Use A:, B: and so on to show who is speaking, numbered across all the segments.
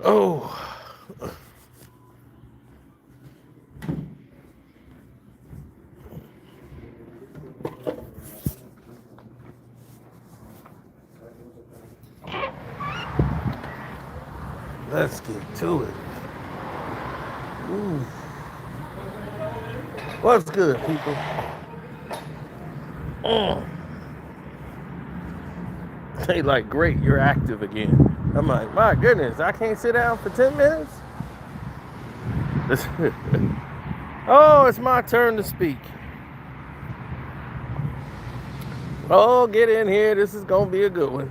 A: Oh. Let's get to it. Ooh. What's good, people? They like, great, you're active again. I'm like, my goodness, I can't sit down for 10 minutes? Oh, it's my turn to speak. Oh, get in here. This is going to be a good one.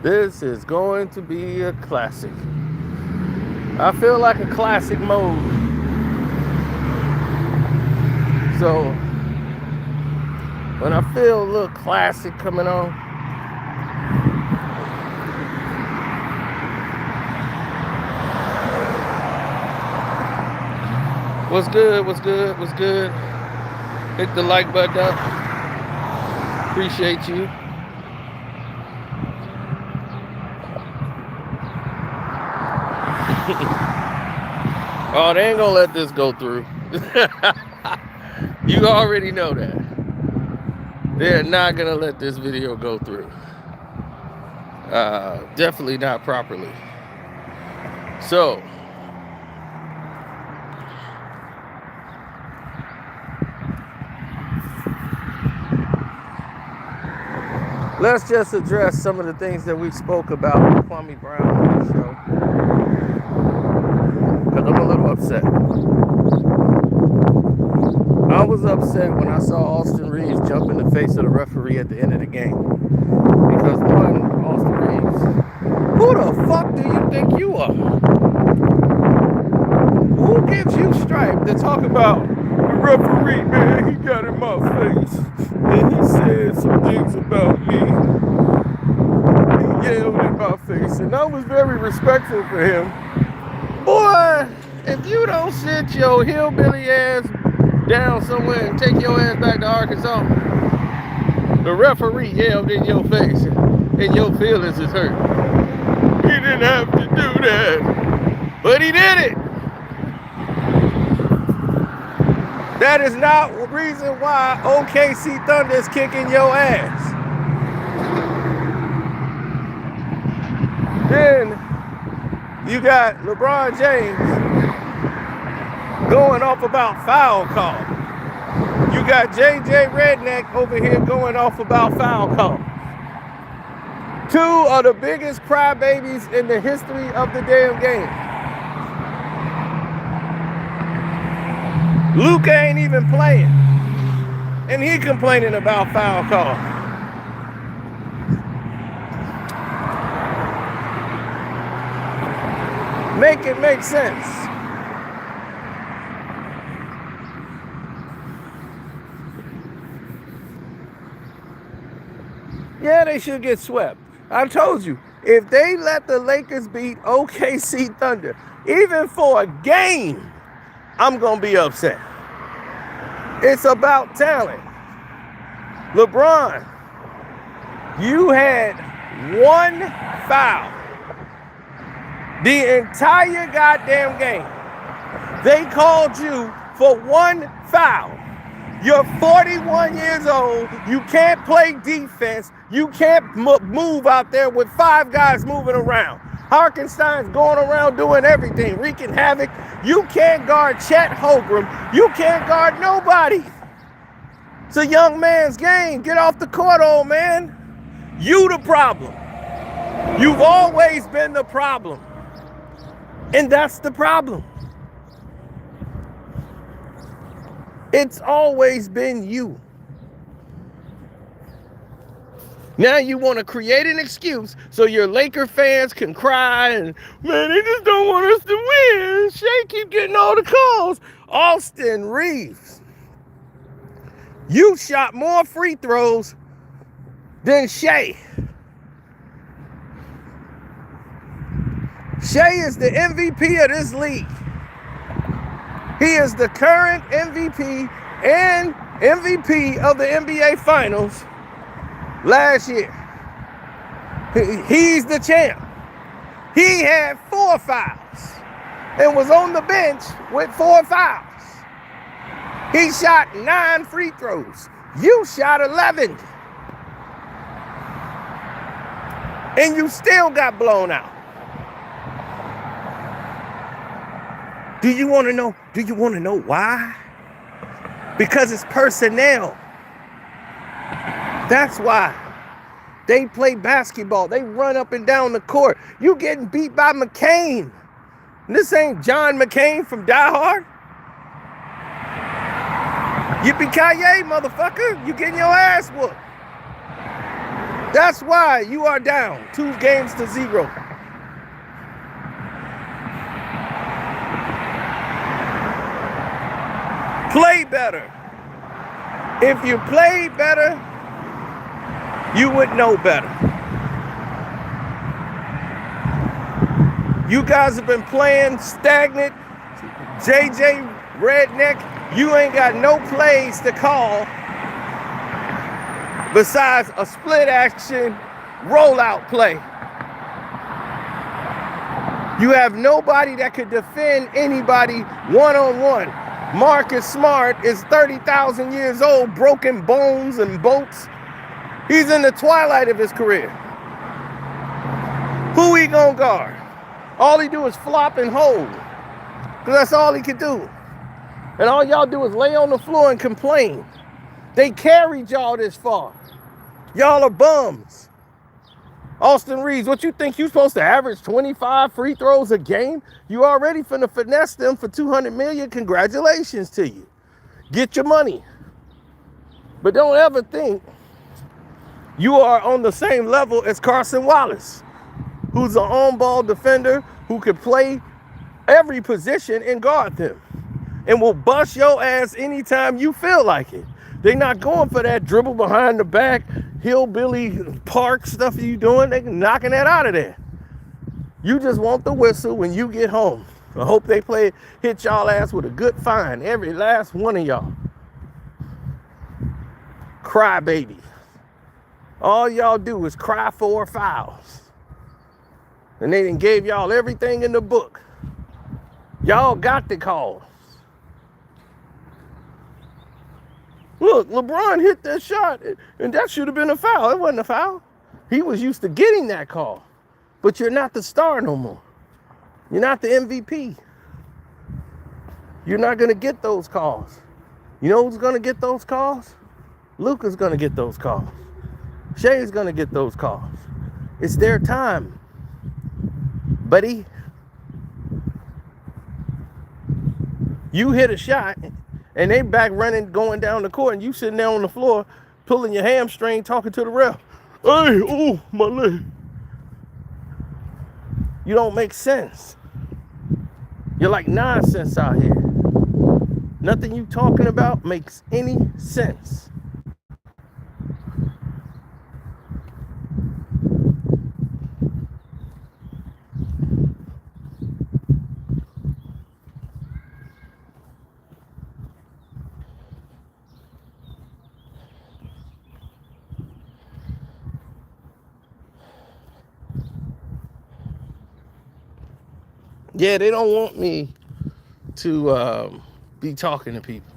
A: This is going to be a classic. I feel like a classic mode. So, when I feel a little classic coming on, what's good, what's good, what's good? Hit the like button up. Appreciate you. Oh, they ain't gonna let this go through. You already know that. They're not gonna let this video go through. Definitely not properly. So, let's just address some of the things that we spoke about with Kwame Brown on the show. Because I'm a little upset. I was upset when I saw Austin Reeves jump in the face of the referee at the end of the game. Because one, Austin Reeves, who the fuck do you think you are? Who gives you stripe to talk about the referee, man? He got in my face and he said some things about me. He yelled in my face and I was very respectful for him. Boy, if you don't sit your hillbilly ass down somewhere and take your ass back to Arkansas, the referee yelled in your face and your feelings is hurt. He didn't have to do that, but he did it. That is not the reason why OKC Thunder is kicking your ass. Then you got LeBron James going off about foul call. You got JJ Redneck over here going off about foul call. Two of the biggest crybabies in the history of the damn game. Luka ain't even playing, and he complaining about foul call. Make it make sense. Yeah, they should get swept. I told you, if they let the Lakers beat OKC Thunder, even for a game, I'm going to be upset. It's about talent. LeBron, you had one foul the entire goddamn game. They called you for one foul. You're 41 years old. You can't play defense. You can't move out there with five guys moving around. Harkenstein's going around doing everything, wreaking havoc. You can't guard Chet Holmgren. You can't guard nobody. It's a young man's game. Get off the court, old man. You the problem. You've always been the problem. And that's the problem. It's always been you. Now you want to create an excuse so your Laker fans can cry and, man, they just don't want us to win. Shea keep getting all the calls. Austin Reeves, you shot more free throws than Shea. Shea is the MVP of this league. He is the current MVP and MVP of the NBA Finals last year. He's the champ. He had 4 fouls and was on the bench with 4 fouls. He shot 9 free throws. You shot 11. And you still got blown out. Do you want to know? Do you want to know why? Because it's personnel. That's why. They play basketball. They run up and down the court. You getting beat by McCain. This ain't John McCain from Die Hard. Yippee-ki-yay, motherfucker. You getting your ass whooped. That's why you are down 2 games to 0. Play better. If you play better, you would know better. You guys have been playing stagnant. JJ Redneck, you ain't got no plays to call besides a split action rollout play. You have nobody that could defend anybody one-on-one. Marcus Smart is 30,000 years old, broken bones and bolts. He's in the twilight of his career. Who he gonna guard? All he do is flop and hold, because that's all he can do. And all y'all do is lay on the floor and complain. They carried y'all this far. Y'all are bums. Austin Reeves, what you think you supposed to average 25 free throws a game? You already finna finesse them for $200 million. Congratulations to you. Get your money. But don't ever think you are on the same level as Carson Wallace, who's an on-ball defender who can play every position and guard them and will bust your ass anytime you feel like it. They're not going for that dribble behind the back, hillbilly park stuff you doing. They're knocking that out of there. You just want the whistle when you get home. I hope they hit y'all ass with a good fine, every last one of y'all. Cry baby. All y'all do is cry for fouls. And they done gave y'all everything in the book. Y'all got the calls. Look, LeBron hit that shot, and that should have been a foul. It wasn't a foul. He was used to getting that call. But you're not the star no more. You're not the MVP. You're not going to get those calls. You know who's going to get those calls? Luka's going to get those calls. Shay's going to get those calls. It's their time, buddy. You hit a shot, and they back running, going down the court, and you sitting there on the floor, pulling your hamstring, talking to the ref. Hey, oh, my leg. You don't make sense. You're like nonsense out here. Nothing you talking about makes any sense. Yeah, they don't want me to be talking to people.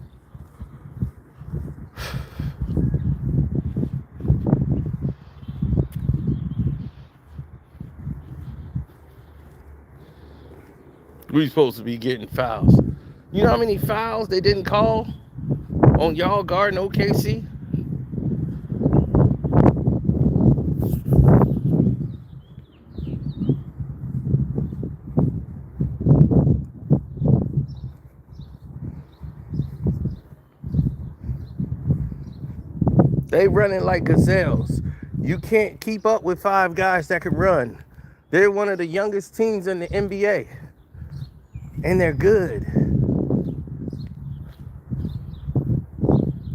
A: We supposed to be getting fouls. You know how many fouls they didn't call on y'all guarding OKC? They running like gazelles. You can't keep up with 5 guys that can run. They're one of the youngest teams in the NBA. And they're good.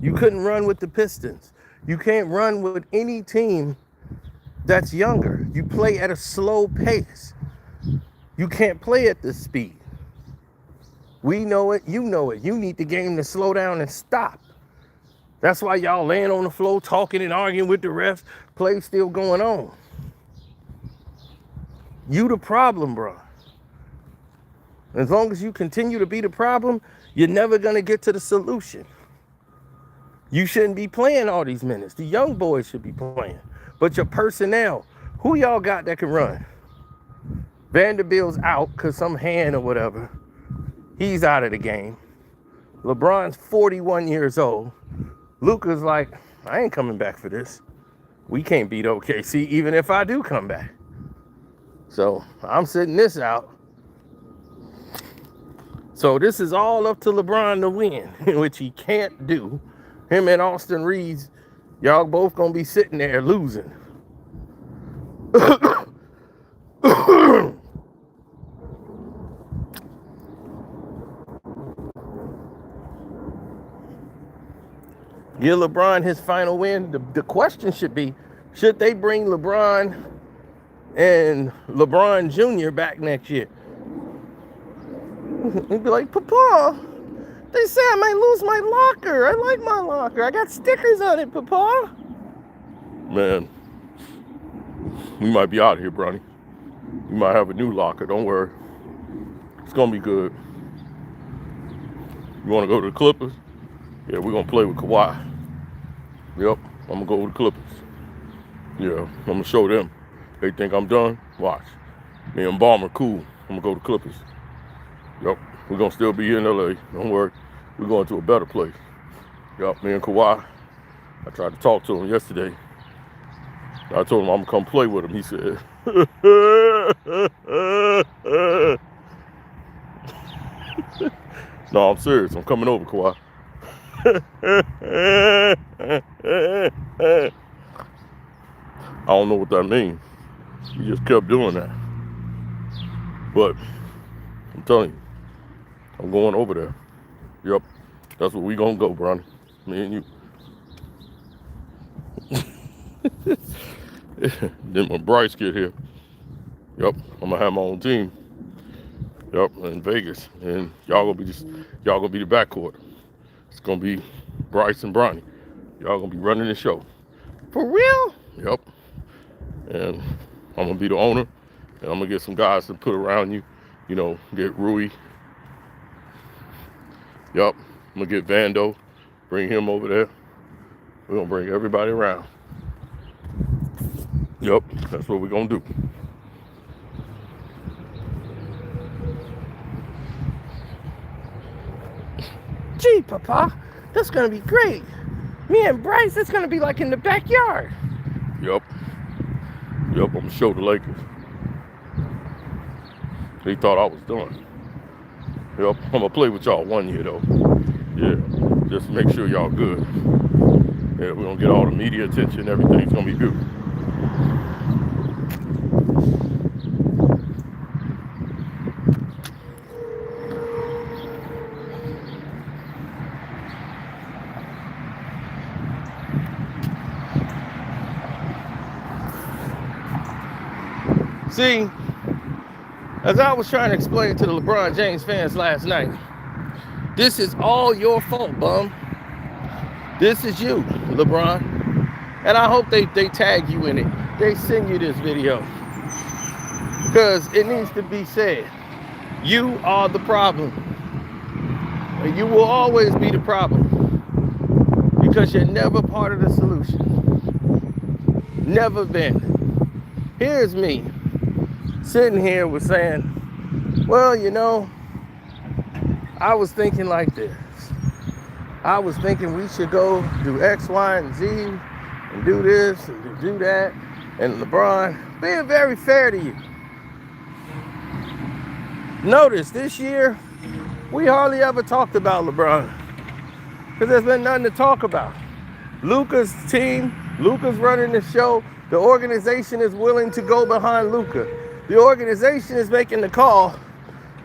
A: You couldn't run with the Pistons. You can't run with any team that's younger. You play at a slow pace. You can't play at this speed. We know it. You know it. You need the game to slow down and stop. That's why y'all laying on the floor talking and arguing with the refs. Play still going on. You the problem, bro. As long as you continue to be the problem, you're never going to get to the solution. You shouldn't be playing all these minutes. The young boys should be playing. But your personnel, who y'all got that can run? Vanderbilt's out because some hand or whatever. He's out of the game. LeBron's 41 years old. Luka's like, I ain't coming back for this. We can't beat OKC even if I do come back. So I'm sitting this out. So this is all up to LeBron to win, which he can't do. Him and Austin Reeves, y'all both gonna be sitting there losing. Give LeBron his final win. The question should be, should they bring LeBron and LeBron Jr. back next year? He'd be like, Papa, they say I might lose my locker. I like my locker. I got stickers on it, Papa. Man, we might be out of here, Bronny. We might have a new locker. Don't worry. It's going to be good. You want to go to the Clippers? Yeah, we're going to play with Kawhi. Yep, I'm going to go with the Clippers. Yeah, I'm going to show them. They think I'm done? Watch. Me and Bomber, cool. I'm going to go to the Clippers. Yep, we're going to still be in LA. Don't worry. We're going to a better place. Yep, me and Kawhi. I tried to talk to him yesterday. I told him I'm going to come play with him. He said, no, I'm serious. I'm coming over, Kawhi. I don't know what that means. He just kept doing that. But I'm telling you, I'm going over there. Yep, that's where we gonna go, Bronny. Me and you. Then when Bryce get here, yep, I'm gonna have my own team. Yep, in Vegas, and y'all gonna be the backcourt. It's gonna be Bryce and Bronny. Y'all gonna be running the show. For real? Yep. And I'm gonna be the owner, and I'm gonna get some guys to put around you. You know, get Rui. Yup, I'm gonna get Vando, bring him over there. We're gonna bring everybody around. Yup, that's what we're gonna do. Gee, Papa, that's gonna be great. Me and Bryce, it's gonna be like in the backyard. Yup, I'm gonna show the Lakers. They thought I was done. Yep, I'm gonna play with y'all 1 year though. Yeah, just to make sure y'all good. Yeah, we're gonna get all the media attention. Everything's gonna be good. See, as I was trying to explain to the LeBron James fans last night, this is all your fault, bum. This is you, LeBron. And I hope they tag you in it. They send you this video. Because it needs to be said. You are the problem. And you will always be the problem. Because you're never part of the solution. Never been. Here's me. Sitting here with saying, well, you know, I was thinking like this. I was thinking we should go do X, Y, and Z and do this and do that. And LeBron being very fair to you. Notice this year, we hardly ever talked about LeBron because there's been nothing to talk about. Luka's team, Luka's running the show. The organization is willing to go behind Luka. The organization is making the call.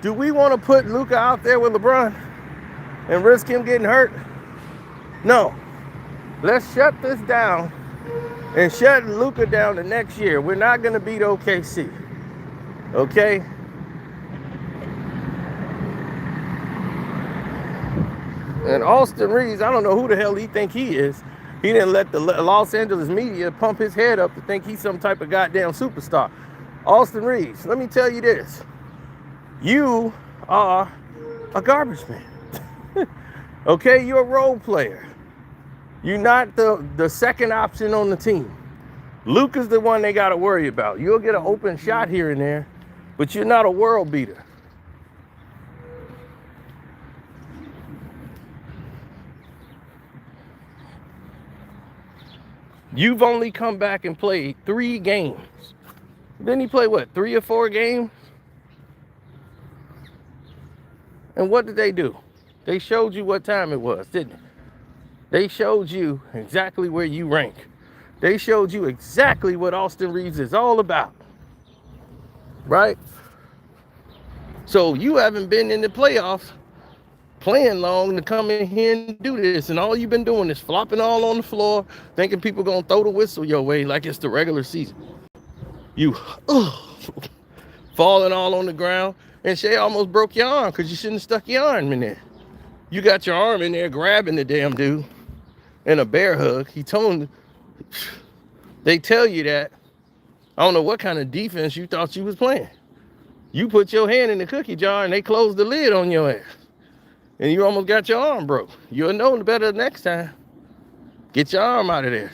A: Do we want to put Luka out there with LeBron and risk him getting hurt? No. Let's shut this down and shut Luka down the next year. We're not going to beat OKC. Okay? And Austin Reeves, I don't know who the hell he think he is. He didn't let the Los Angeles media pump his head up to think he's some type of goddamn superstar. Austin Reeves, let me tell you this. You are a garbage man. Okay, you're a role player. You're not the second option on the team. Luke is the one they got to worry about. You'll get an open shot here and there, but you're not a world beater. You've only come back and played 3 games. Didn't he play, what, 3 or 4 games? And what did they do? They showed you what time it was, didn't they? They showed you exactly where you rank. They showed you exactly what Austin Reeves is all about. Right? So you haven't been in the playoffs playing long to come in here and do this, and all you've been doing is flopping all on the floor, thinking people gonna throw the whistle your way like it's the regular season. You falling all on the ground, and Shea almost broke your arm because you shouldn't have stuck your arm in there. You got your arm in there grabbing the damn dude in a bear hug. He told him, they tell you that. I don't know what kind of defense you thought you was playing. You put your hand in the cookie jar and they closed the lid on your ass. And you almost got your arm broke. You'll know better next time. Get your arm out of there.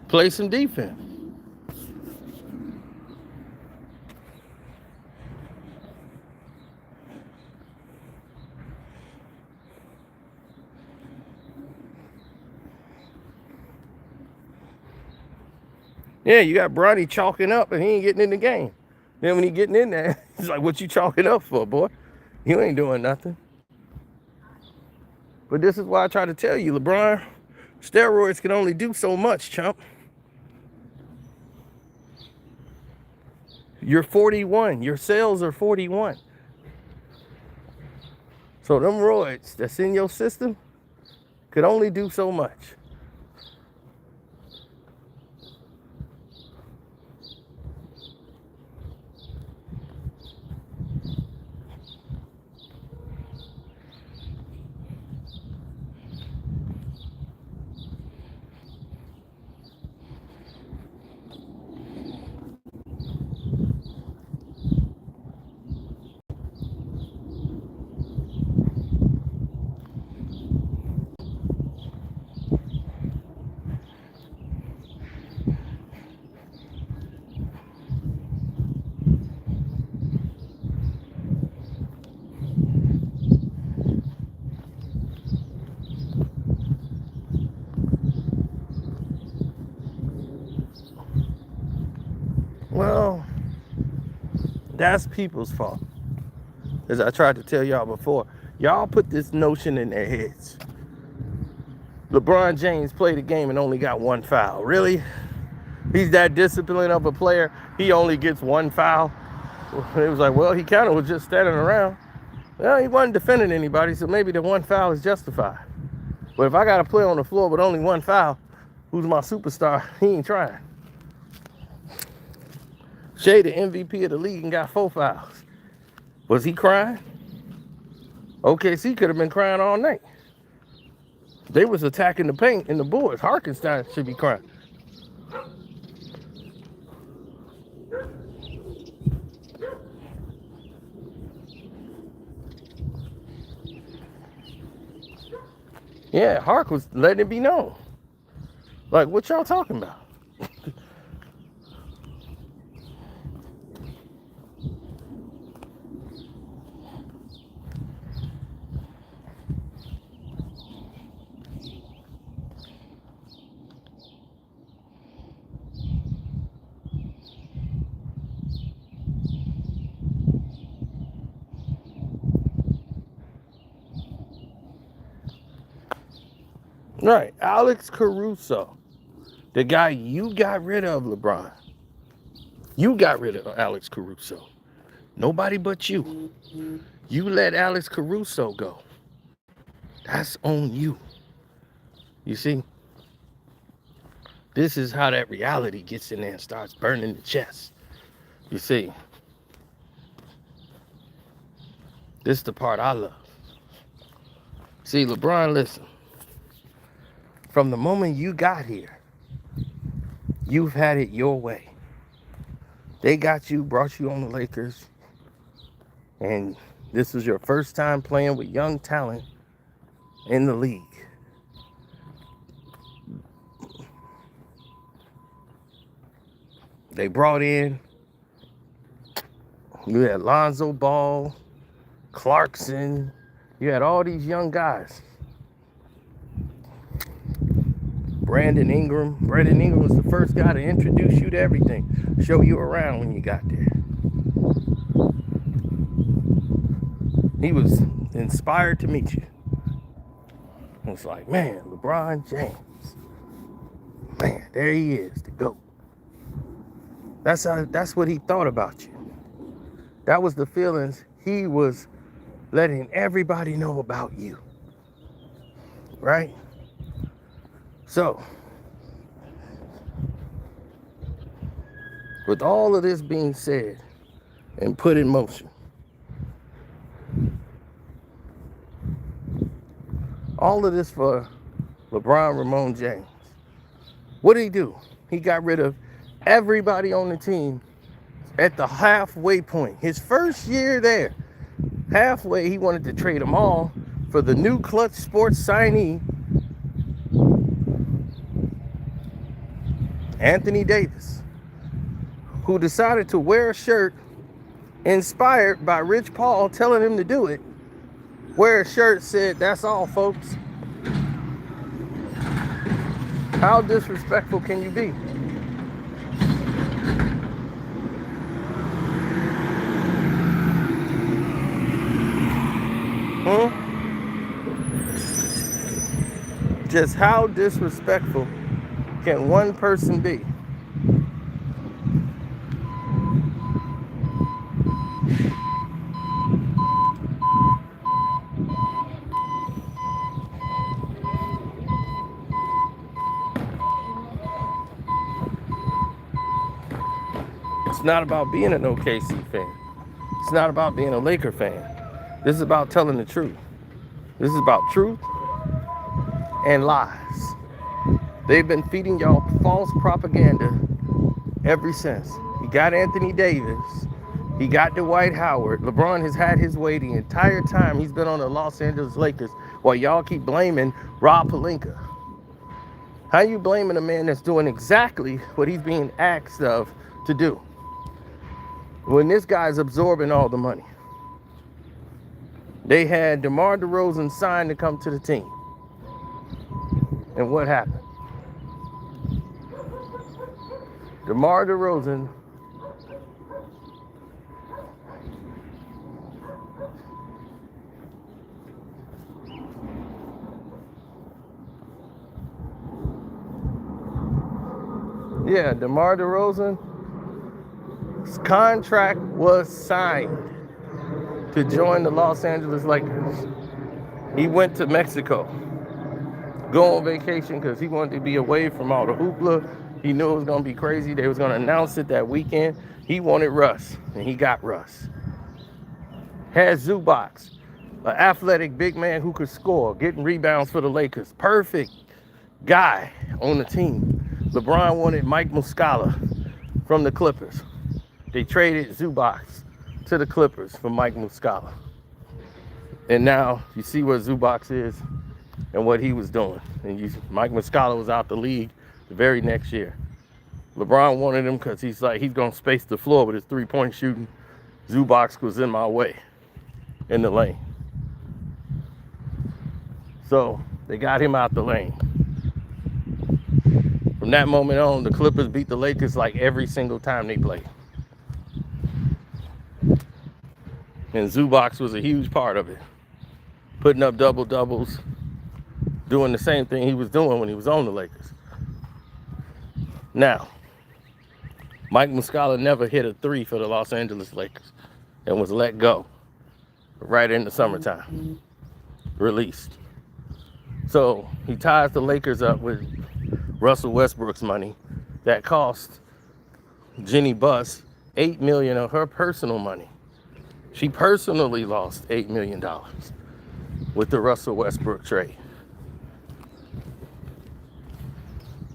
A: Play some defense. Yeah, you got Bronny chalking up and he ain't getting in the game. Then when he getting in there, he's like, what you chalking up for, boy? You ain't doing nothing. But this is why I try to tell you, LeBron, steroids can only do so much, chump. You're 41. Your cells are 41. So them roids that's in your system could only do so much. Well, that's people's fault. As I tried to tell y'all before, y'all put this notion in their heads. LeBron James played a game and only got 1 foul. Really? He's that disciplined of a player. He only gets 1 foul. It was like, well, he kind of was just standing around. Well, he wasn't defending anybody, so maybe the 1 foul is justified. But if I got to play on the floor with only 1 foul, who's my superstar? He ain't trying. Shea, the MVP of the league, and got 4 fouls. Was he crying? OKC could have been crying all night. They was attacking the paint and the boards. Harkenstein should be crying. Yeah, Hark was letting it be known. Like, what y'all talking about? Right, Alex Caruso, the guy you got rid of, LeBron. You got rid of Alex Caruso. Nobody but you. You let Alex Caruso go. That's on you. You see? This is how that reality gets in there and starts burning the chest. You see? This is the part I love. See, LeBron, listen. From the moment you got here, you've had it your way. They got you, brought you on the Lakers, and this was your first time playing with young talent in the league. They brought in, you had Lonzo Ball, Clarkson, you had all these young guys. Brandon Ingram was the first guy to introduce you to everything, show you around when you got there. He was inspired to meet you. It was like, man, LeBron James, man, there he is, the GOAT. That's what he thought about you. That was the feelings he was letting everybody know about you, right? So, with all of this being said and put in motion, all of this for LeBron James. What did he do? He got rid of everybody on the team at the halfway point. His first year there, halfway, he wanted to trade them all for the new Clutch Sports signee, Anthony Davis, who decided to wear a shirt inspired by Rich Paul telling him to do it. Wear a shirt said, "That's all, folks." How disrespectful can you be? Just how disrespectful can one person be? It's not about being an OKC fan. It's not about being a Laker fan. This is about telling the truth. This is about truth and lies. They've been feeding y'all false propaganda ever since. He got Anthony Davis. He got Dwight Howard. LeBron has had his way the entire time he's been on the Los Angeles Lakers, while y'all keep blaming Rob Pelinka. How you blaming a man that's doing exactly what he's being asked of to do, when this guy's absorbing all the money? They had DeMar DeRozan signed to come to the team. And what happened? DeMar DeRozan DeMar DeRozan's contract was signed to join the Los Angeles Lakers. He went to Mexico, go on vacation, because he wanted to be away from all the hoopla. He knew it was going to be crazy. They was going to announce it that weekend. He wanted Russ, and he got Russ. Had Zubac, an athletic big man who could score, getting rebounds for the Lakers. Perfect guy on the team. LeBron wanted Mike Muscala from the Clippers. They traded Zubac to the Clippers for Mike Muscala. And now you see what Zubac is and what he was doing. And Mike Muscala was out the league the very next year. LeBron wanted him because he's going to space the floor with his three-point shooting. Zubac was in my way in the lane. So they got him out the lane. From that moment on, the Clippers beat the Lakers like every single time they played. And Zubac was a huge part of it. Putting up double-doubles, doing the same thing he was doing when he was on the Lakers. Now, Mike Muscala never hit a three for the Los Angeles Lakers and was let go right in the summertime. Released. So he ties the Lakers up with Russell Westbrook's money that cost Jenny Buss $8 million of her personal money. She personally lost $8 million with the Russell Westbrook trade.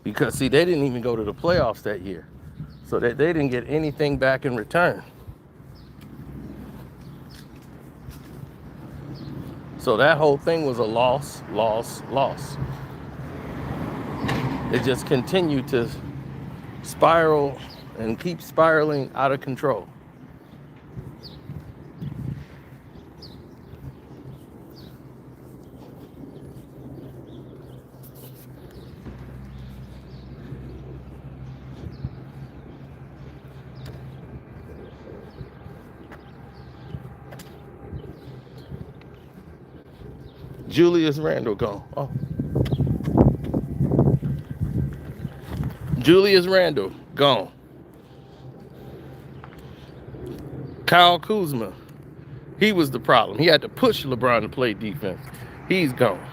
A: Because, see, they didn't even go to the playoffs that year. so that they didn't get anything back in return. So that whole thing was a loss, loss, loss. It just continued to spiral and keep spiraling out of control. Julius Randle gone. Oh. Julius Randle gone. Kyle Kuzma, he was the problem. He had to push LeBron to play defense. He's gone.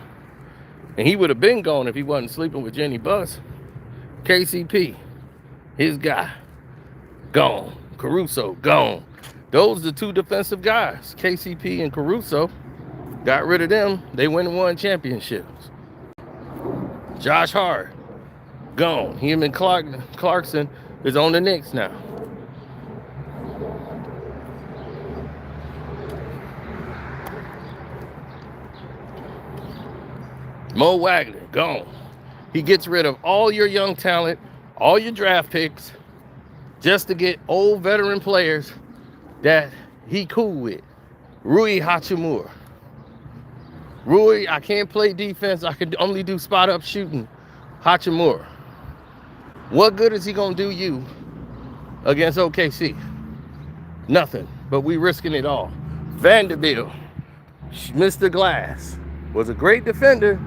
A: And he would have been gone if he wasn't sleeping with Jenny Buss. KCP, his guy, gone. Caruso, gone. Those are the two defensive guys, KCP and Caruso. Got rid of them, they went and won championships. Josh Hart, gone. Him and Clarkson is on the Knicks now. Mo Wagner, gone. He gets rid of all your young talent, all your draft picks, just to get old veteran players that he cool with. Rui Hachimura. Rui, I can't play defense. I can only do spot up shooting. Hachimura. What good is he gonna do you against OKC? Nothing, but we risking it all. Vanderbilt, Mr. Glass, was a great defender.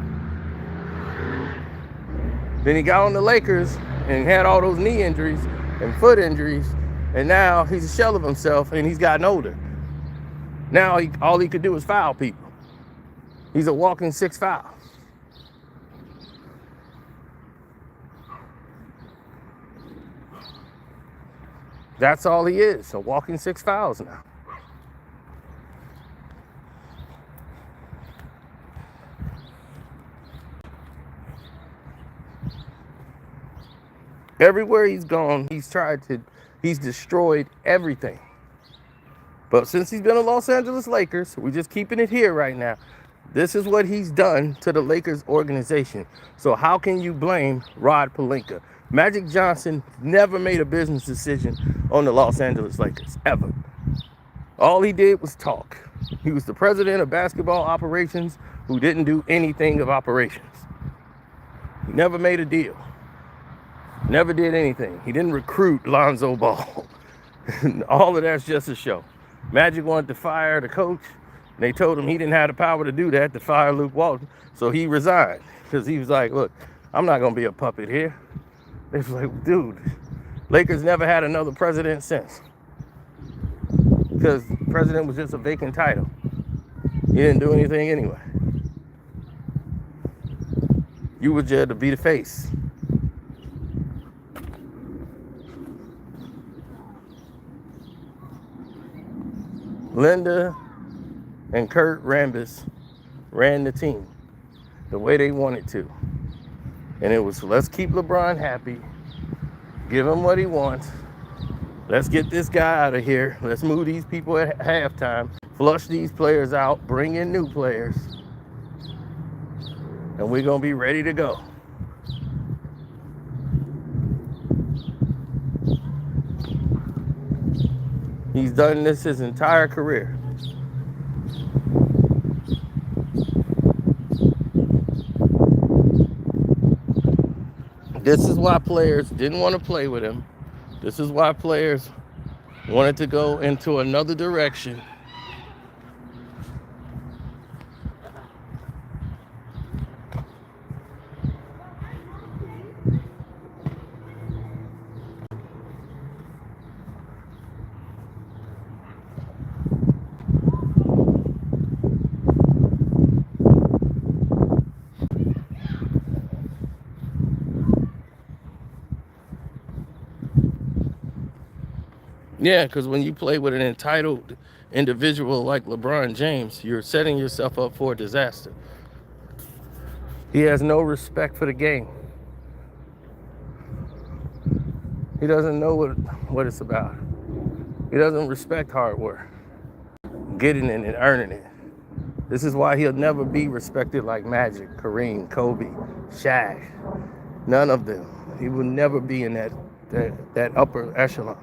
A: Then he got on the Lakers and had all those knee injuries and foot injuries, and now he's a shell of himself and he's gotten older. Now all he could do is foul people. He's a walking 6 foul. That's all he is, a walking 6 fouls now. Everywhere he's gone, he's destroyed everything. But since he's been a Los Angeles Lakers, we're just keeping it here right now. This is what he's done to the Lakers organization. So how can you blame Rod Pelinka? Magic Johnson never made a business decision on the Los Angeles Lakers, ever. All he did was talk. He was the president of basketball operations who didn't do anything of operations. He never made a deal. Never did anything. He didn't recruit Lonzo Ball. All of that's just a show. Magic wanted to fire the coach. They told him he didn't have the power to do that, to fire Luke Walton. So he resigned because he was like, look, I'm not going to be a puppet here. They was like, dude, Lakers never had another president since. Because president was just a vacant title. He didn't do anything anyway. You were there to be the face. Linda and Kurt Rambis ran the team the way they wanted to. And it was, let's keep LeBron happy, give him what he wants, let's get this guy out of here, let's move these people at halftime, flush these players out, bring in new players, and we're going to be ready to go. He's done this his entire career. This is why players didn't want to play with him. This is why players wanted to go into another direction. Yeah, because when you play with an entitled individual like LeBron James, you're setting yourself up for a disaster. He has no respect for the game. He doesn't know what it's about. He doesn't respect hard work, getting it and earning it. This is why he'll never be respected like Magic, Kareem, Kobe, Shaq. None of them. He will never be in that upper echelon.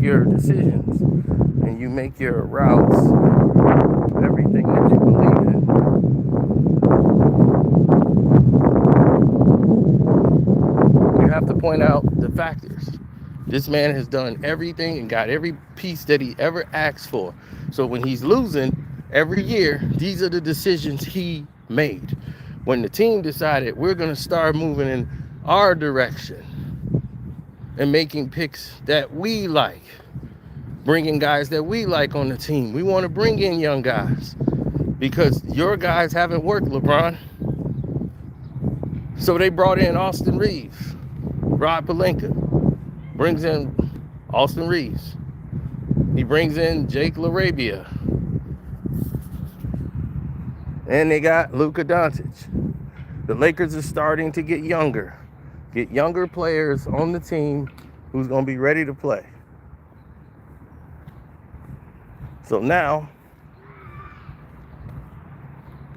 A: Your decisions and you make your routes, everything that you believe in. You have to point out the factors. This man has done everything and got every piece that he ever asked for. So when he's losing every year, these are the decisions he made. When the team decided we're going to start moving in our direction and making picks that we like, bringing guys that we like on the team. We want to bring in young guys because your guys haven't worked, LeBron. So they brought in Austin Reeves. Rod Pelinka brings in Austin Reeves. He brings in Jake LaRabia. And they got Luka Doncic. The Lakers are starting to get younger players on the team who's going to be ready to play. So now,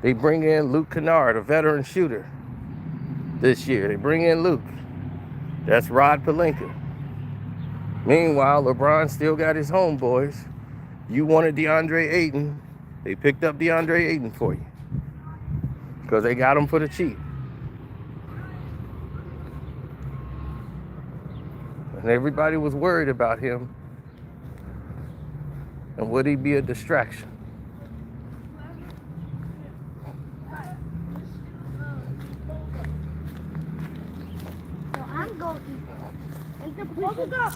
A: they bring in Luke Kennard, a veteran shooter, this year. They bring in Luke. That's Rod Pelinka. Meanwhile, LeBron still got his homeboys. You wanted DeAndre Ayton. They picked up DeAndre Ayton for you because they got him for the cheap. And everybody was worried about him. And would he be a distraction?
B: So I'm going to pull it up.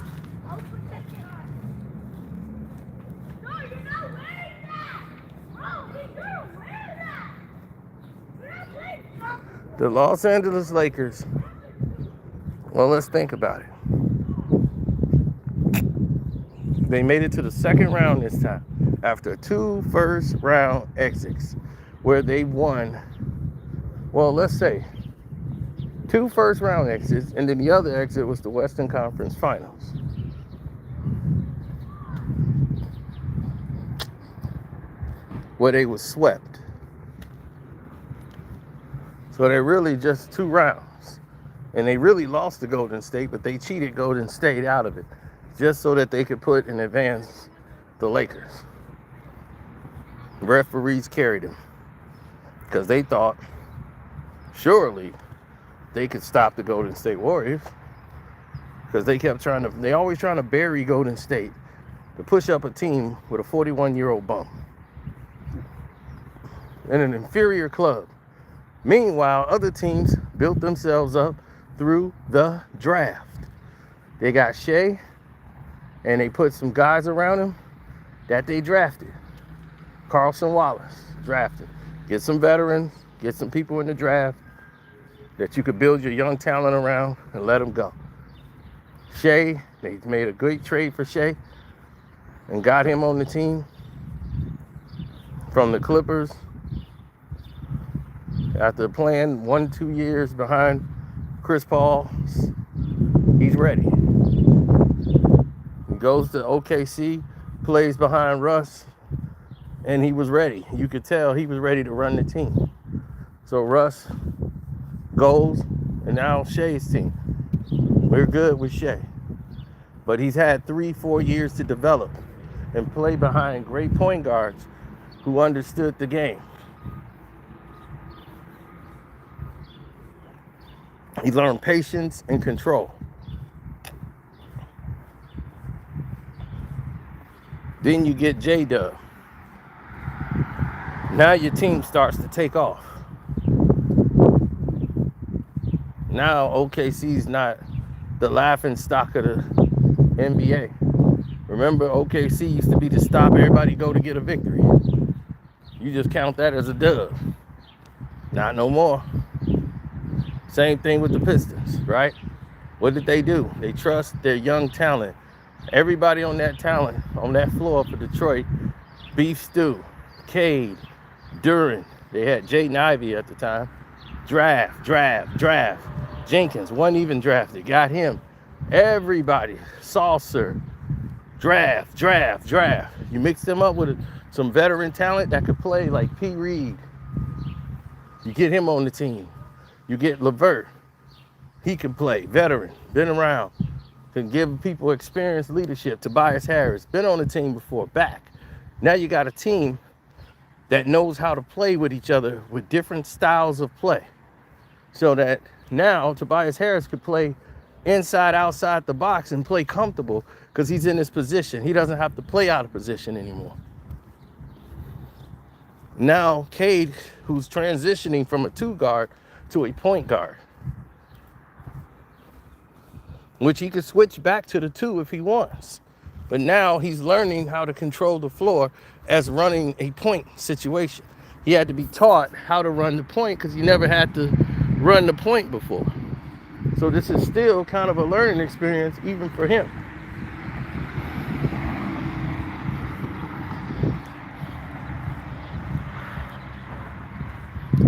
B: I'll protect it. No, you're not wearing that. Oh, you're wearing that. You're not wearing that.
A: The Los Angeles Lakers. Well, let's think about it. They made it to the second round this time after 2 first-round exits where they won, well, let's say 2 first-round exits, and then the other exit was the Western Conference Finals. Where they were swept. So they're really just 2 rounds. And they really lost to Golden State, but they cheated Golden State out of it, just so that they could put in advance the Lakers. The referees carried them because they thought surely they could stop the Golden State Warriors because they always trying to bury Golden State to push up a team with a 41-year-old bum in an inferior club. Meanwhile, other teams built themselves up through the draft. They got Shea, and they put some guys around him that they drafted. Carlson Wallace drafted. Get some veterans, get some people in the draft that you could build your young talent around and let them go. Shea, they made a great trade for Shea and got him on the team from the Clippers. After playing 1-2 years behind Chris Paul, he's ready. He goes to OKC, plays behind Russ, and he was ready. You could tell he was ready to run the team. So Russ goes, and now Shea's team. We're good with Shea. But he's had 3-4 years to develop and play behind great point guards who understood the game. He learned patience and control. Then you get J-Dub. Now your team starts to take off. Now OKC's not the laughing stock of the NBA. Remember, OKC used to be the stop everybody go to get a victory. you just count that as a dub. Not no more. Same thing with the Pistons, right? What did they do? They trust their young talent. Everybody on that floor for Detroit, Beef Stew, Cade, Duran. They had Jaden Ivey at the time. Draft. Jenkins wasn't even drafted. Got him. Everybody. Saucer. Draft. You mix them up with some veteran talent that could play, like P. Reed. You get him on the team. You get LeVert. He can play. Veteran. Been around. Can give people experienced leadership. Tobias Harris. Been on the team before. Back. Now you got a team that knows how to play with each other with different styles of play. So that now Tobias Harris could play inside, outside the box and play comfortable because he's in his position. He doesn't have to play out of position anymore. Now Cade, who's transitioning from a 2 guard to a point guard, which he could switch back to the 2 if he wants. But now he's learning how to control the floor as running a point situation. He had to be taught how to run the point because he never had to run the point before. So this is still kind of a learning experience even for him.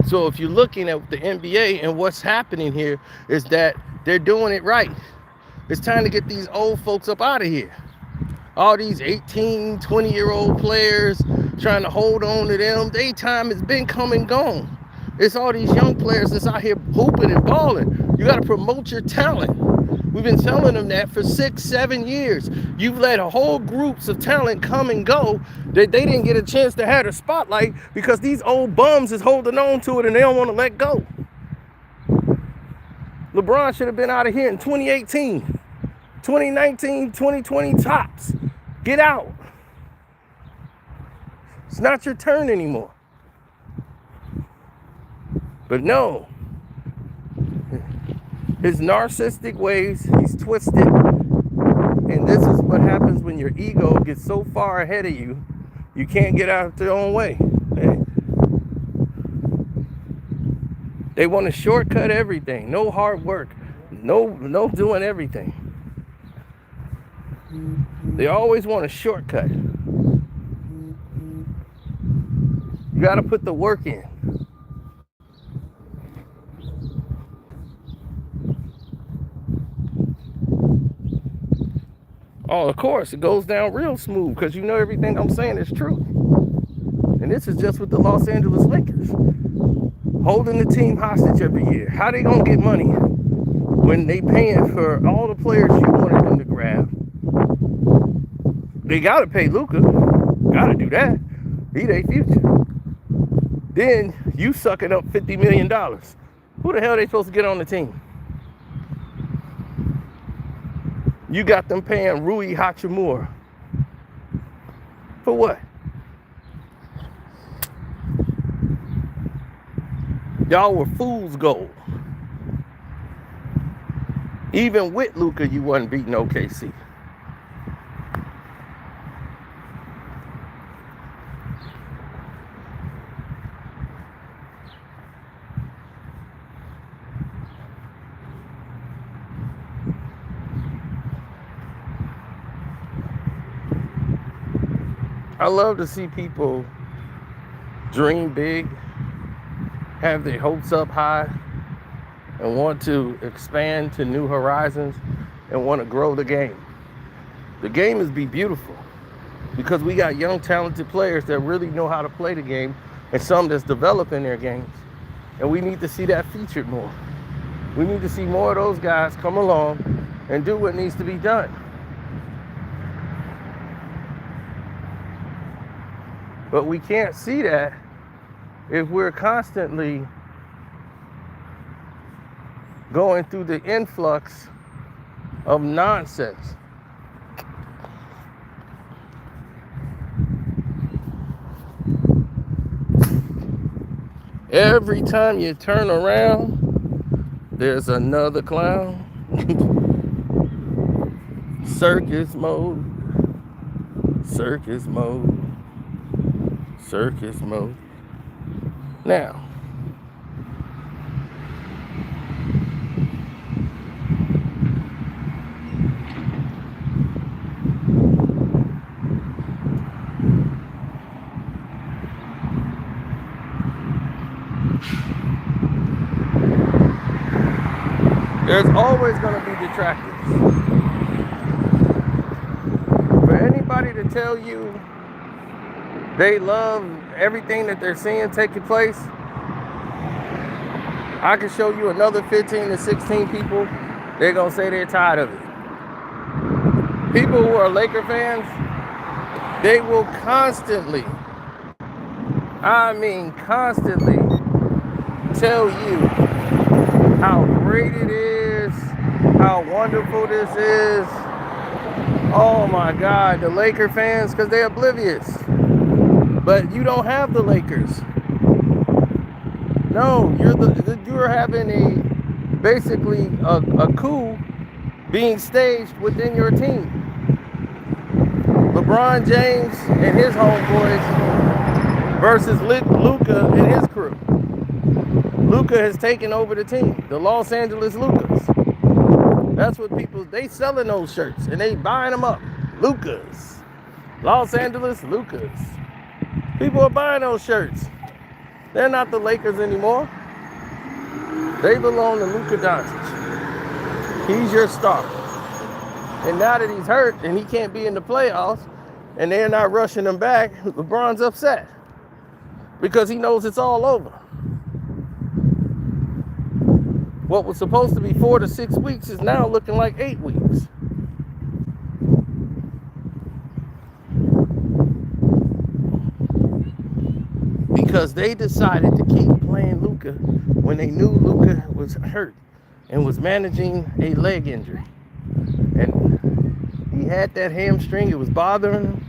A: So if you're looking at the NBA and what's happening here is that they're doing it right. It's time to get these old folks up out of here. All these 18, 20-year-old players trying to hold on to them. Their time has been come and gone. It's all these young players that's out here hooping and balling. You got to promote your talent. We've been telling them that for 6, 7 years. You've let whole groups of talent come and go that they didn't get a chance to have a spotlight because these old bums is holding on to it and they don't want to let go. LeBron should have been out of here in 2018, 2019, 2020 tops. Get out. It's not your turn anymore. But no, his narcissistic ways, he's twisted. And this is what happens when your ego gets so far ahead of you, you can't get out of your own way. They want to shortcut everything. No hard work. No doing everything. They always want a shortcut. You got to put the work in. Oh, of course, it goes down real smooth because you know everything I'm saying is true. And this is just with the Los Angeles Lakers. Holding the team hostage every year. How they gonna get money when they paying for all the players you wanted them to grab? They gotta pay Luka. Gotta do that. He their future. Then you sucking up $50 million. Who the hell are they supposed to get on the team? You got them paying Rui Hachimura. For what? Y'all were fool's gold. Even with Luka, you wasn't beating OKC. I love to see people dream big, have their hopes up high, and want to expand to new horizons and want to grow the game. The game is be beautiful because we got young, talented players that really know how to play the game and some that's developing their games. And we need to see that featured more. We need to see more of those guys come along and do what needs to be done. But we can't see that if we're constantly going through the influx of nonsense. Every time you turn around, there's another clown. Circus mode. Circus mode. Circus mode. Now, there's always going to be detractors. For anybody to tell you they love everything that they're seeing taking place, I can show you another 15 to 16 people, they're going to say they're tired of it. People who are Laker fans, they will constantly, I mean constantly, tell you how great it is, how wonderful this is. Oh my God, the Laker fans, because they're oblivious. But you don't have the Lakers. No, you're having basically a coup being staged within your team. LeBron James and his homeboys versus Luka and his crew. Luka has taken over the team, the Los Angeles Lukas. That's what people, they selling those shirts and they buying them up. Lukas. Los Angeles Lukas. People are buying those shirts. They're not the Lakers anymore. They belong to Luka Doncic. He's your star. And now that he's hurt and he can't be in the playoffs and they're not rushing him back, LeBron's upset because he knows it's all over. What was supposed to be 4 to 6 weeks is now looking like 8 weeks. Because they decided to keep playing Luka when they knew Luka was hurt and was managing a leg injury. And he had that hamstring, it was bothering him.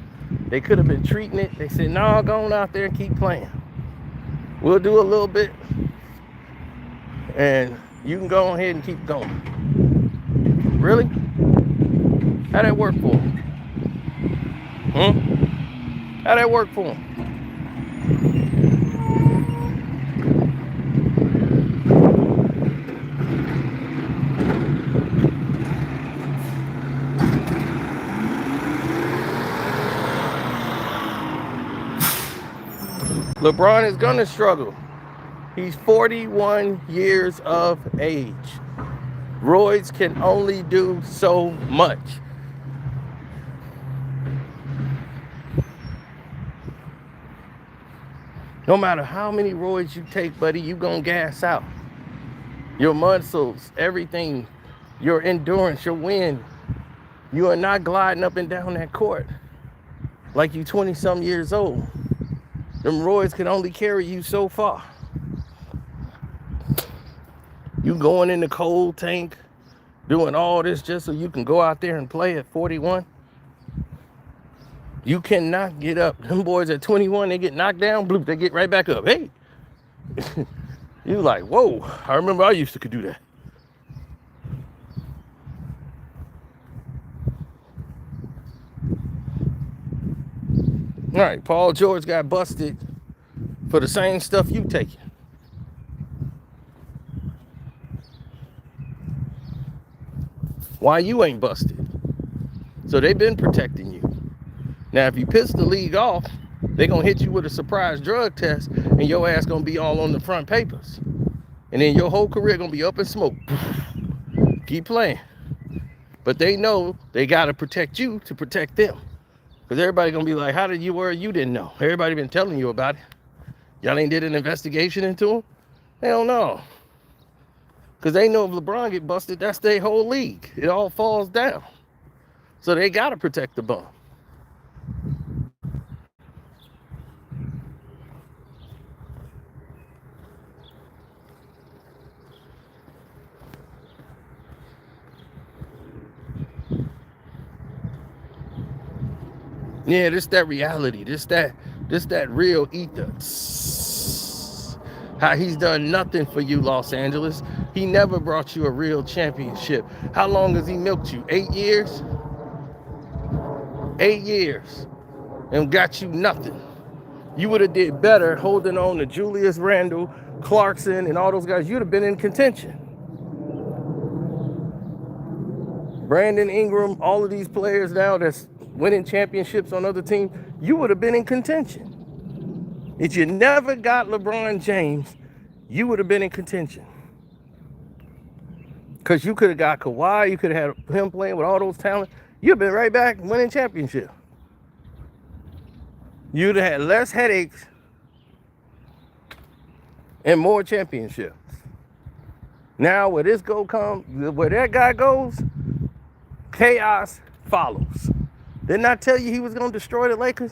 A: They could have been treating it. They said, no, go on out there and keep playing. We'll do a little bit and you can go ahead and keep going. Really? How'd that work for him? How'd that work for him? LeBron is gonna struggle. He's 41 years of age. Roids can only do so much. No matter how many roids you take, buddy, you gonna gas out. Your muscles, everything, your endurance, your wind. You are not gliding up and down that court like you 20-some years old. Them roids can only carry you so far. You going in the cold tank, doing all this just so you can go out there and play at 41. You cannot get up. Them boys at 21, they get knocked down, bloop, they get right back up. Hey, you like, whoa, I remember I used to could do that. All right, Paul George got busted for the same stuff you taking. Why you ain't busted? So they've been protecting you. Now, if you piss the league off, they're going to hit you with a surprise drug test and your ass going to be all on the front papers. And then your whole career going to be up in smoke. Keep playing. But they know they got to protect you to protect them. Because everybody going to be like, how did you where you didn't know? Everybody been telling you about it. Y'all ain't did an investigation into him? Hell no. Because they know if LeBron get busted, that's their whole league. It all falls down. So they got to protect the bum. Yeah, this that reality. This that real ether. How he's done nothing for you, Los Angeles. He never brought you a real championship. How long has he milked you? 8 years? 8 years. And got you nothing. you would have did better holding on to Julius Randle, Clarkson, and all those guys. You'd have been in contention. Brandon Ingram, all of these players now that's winning championships on other teams, you would have been in contention. If you never got LeBron James, you would have been in contention. Because you could have got Kawhi, you could have had him playing with all those talent. You'd have been right back winning championship. You'd have had less headaches and more championships. Now, where that guy goes, chaos follows. Didn't I tell you he was going to destroy the Lakers?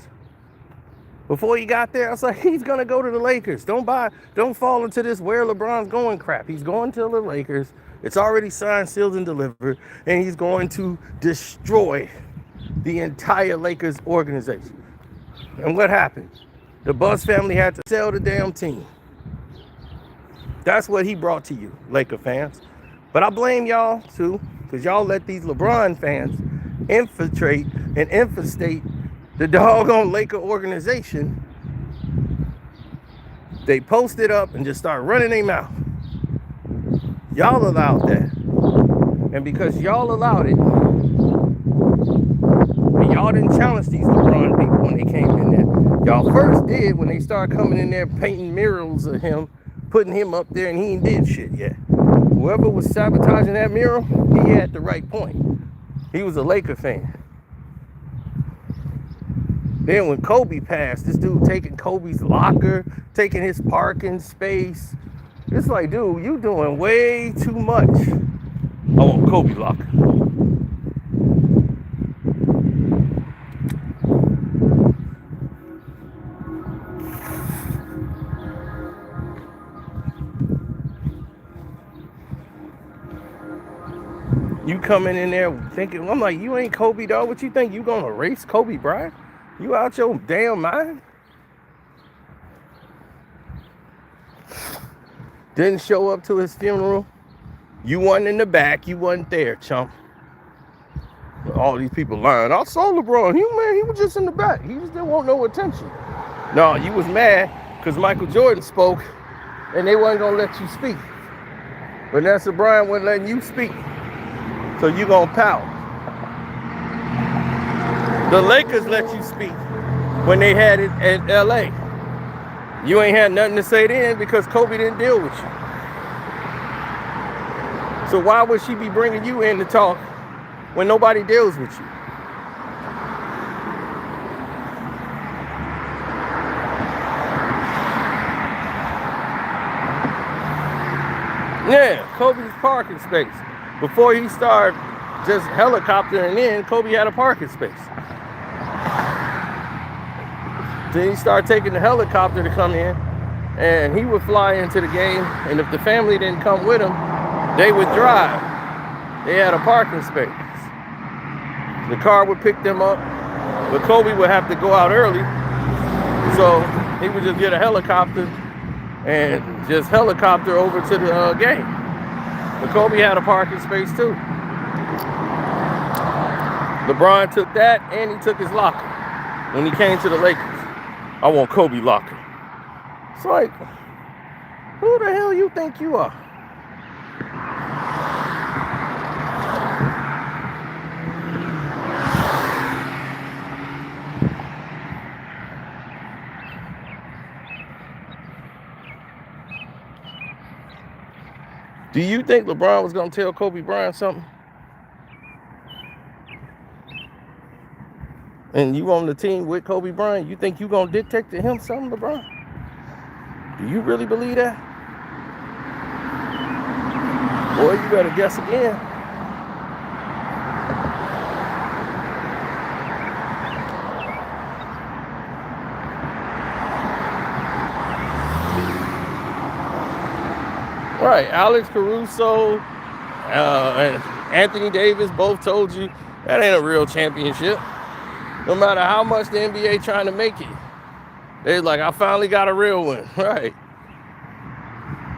A: Before he got there, I was like, he's going to go to the Lakers. Don't fall into this where LeBron's going crap. He's going to the Lakers. It's already signed, sealed, and delivered. And he's going to destroy the entire Lakers organization. And what happened? The Buzz family had to sell the damn team. That's what he brought to you, Laker fans. But I blame y'all, too, because y'all let these LeBron fans infiltrate and infestate the doggone Laker organization. They post it up and just start running their mouth. Y'all allowed that. And because y'all allowed it, and y'all didn't challenge these LeBron people when they came in there. Y'all first did when they started coming in there painting murals of him, putting him up there, and he ain't did shit yet. Whoever was sabotaging that mural, he had the right point. He was a Laker fan. Then when Kobe passed, this dude taking Kobe's locker, taking his parking space. It's like, dude, you doing way too much. I want Kobe locker. You coming in there thinking, I'm like, you ain't Kobe, dog. What you think? You gonna erase Kobe Bryant? You out your damn mind? Didn't show up to his funeral. You wasn't in the back. You wasn't there, chump. All these people lying. I saw LeBron. He was just in the back. He just didn't want no attention. No, you was mad because Michael Jordan spoke and they wasn't going to let you speak. Vanessa Bryant wasn't letting you speak. So you going to pout. The Lakers let you speak when they had it at L.A. You ain't had nothing to say then because Kobe didn't deal with you. So why would she be bringing you in to talk when nobody deals with you? Yeah, Kobe's parking space. Before he started just helicoptering in, Kobe had a parking space. Then he started taking the helicopter to come in, and he would fly into the game, and if the family didn't come with him, they would drive. They had a parking space. The car would pick them up, but Kobe would have to go out early, so he would just get a helicopter and just helicopter over to the game. But Kobe had a parking space too. LeBron took that, and he took his locker when he came to the Lakers. I want Kobe locker. It's like, who the hell you think you are? Do you think LeBron was going to tell Kobe Bryant something? And you on the team with Kobe Bryant, you think you going to dictate to him something, LeBron? Do you really believe that? Boy, you better guess again. Right, Alex Caruso and Anthony Davis both told you that ain't a real championship. No matter how much the NBA trying to make it. They're like, I finally got a real one. Right.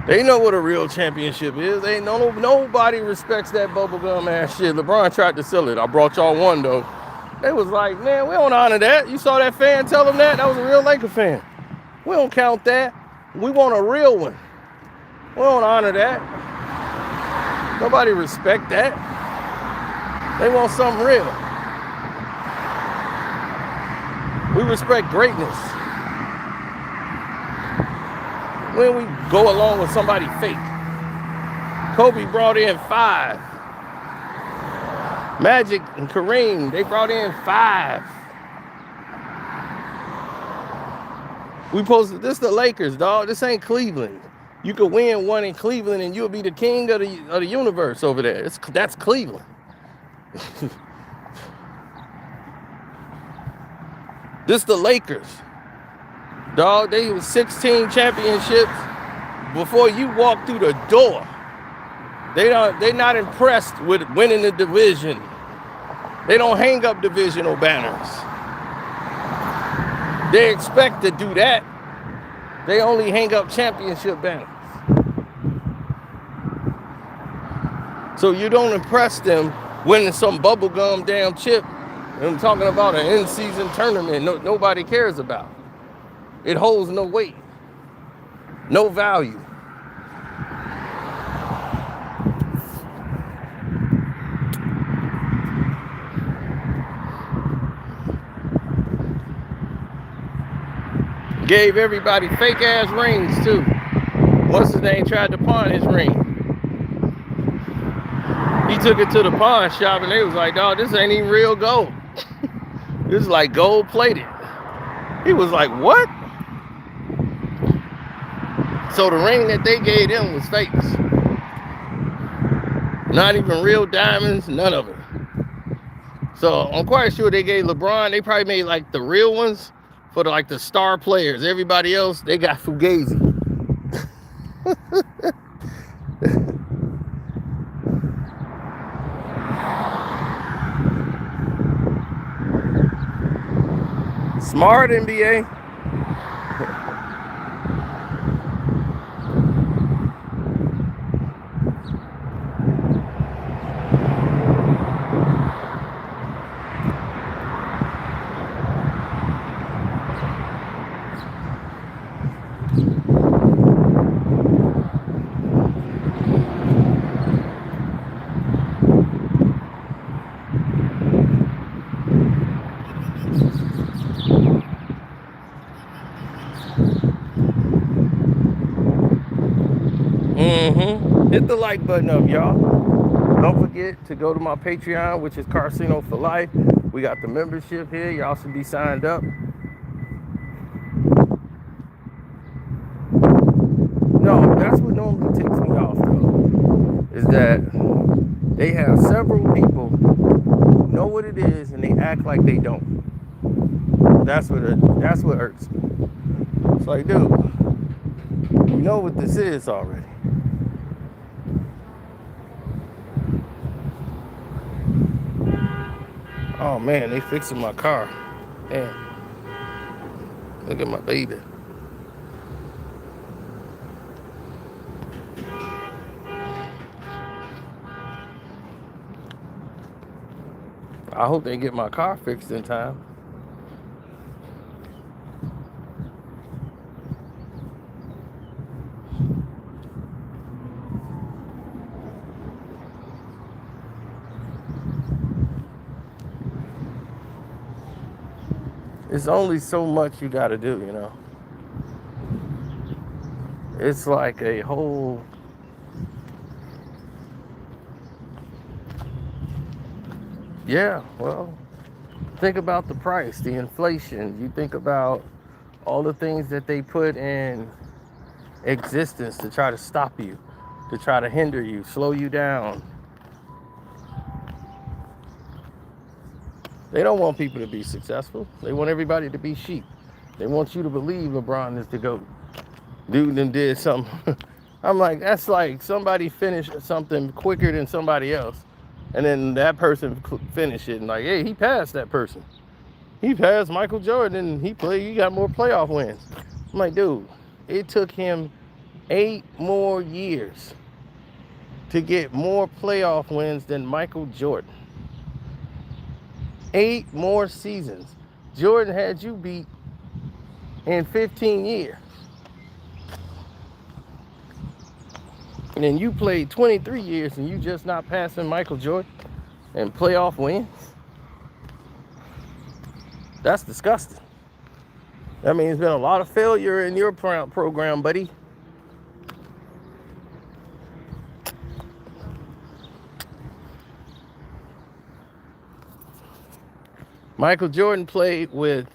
A: They know what a real championship is. Nobody respects that bubblegum ass shit. LeBron tried to sell it. I brought y'all one, though. They was like, man, we don't honor that. You saw that fan tell him that? That was a real Laker fan. We don't count that. We want a real one. We don't honor that. Nobody respect that. They want something real. We respect greatness. When we go along with somebody fake. Kobe brought in 5. Magic and Kareem, they brought in 5. This is the Lakers, dog. This ain't Cleveland. You could win one in Cleveland and you'll be the king of the universe over there. That's Cleveland. This the Lakers. Dog, they was 16 championships before you walk through the door. They're not impressed with winning the division. They don't hang up divisional banners. They expect to do that. They only hang up championship banners. So you don't impress them winning some bubblegum damn chip. I'm talking about an in-season tournament nobody cares about. It holds no weight, no value. Gave everybody fake ass rings too. What's his name tried to pawn his ring. He took it to the pawn shop and they was like, dog, this ain't even real gold. This is like gold plated. He was like, what? So the ring that they gave him was fakes. Not even real diamonds, none of it. So I'm quite sure they gave LeBron, they probably made like the real ones for the star players. Everybody else, they got Fugazi. Smart NBA. Hit the like button up, y'all. Don't forget to go to my Patreon, which is Carcino for Life. We got the membership here. Y'all should be signed up. No, that's what normally ticks me off, though, is that they have several people who know what it is and they act like they don't. That's what hurts me. It's like, dude, you know what this is already. Oh man, they fixing my car. Damn. Look at my baby. I hope they get my car fixed in time. It's only so much you gotta do, you know. It's like a whole... Yeah, well, think about the price, the inflation. You think about all the things that they put in existence to try to stop you, to try to hinder you, slow you down. They don't want people to be successful. They want everybody to be sheep. They want you to believe LeBron is the GOAT. Dude done did something. I'm like, that's like somebody finished something quicker than somebody else. And then that person finished it and like, hey, he passed that person. He passed Michael Jordan and he got more playoff wins. I'm like, dude, it took him 8 more years to get more playoff wins than Michael Jordan. 8 more seasons. Jordan had you beat in 15 years. And then you played 23 years and you just not passing Michael Jordan and playoff wins? That's disgusting. That means there's been a lot of failure in your program, buddy. Michael Jordan played with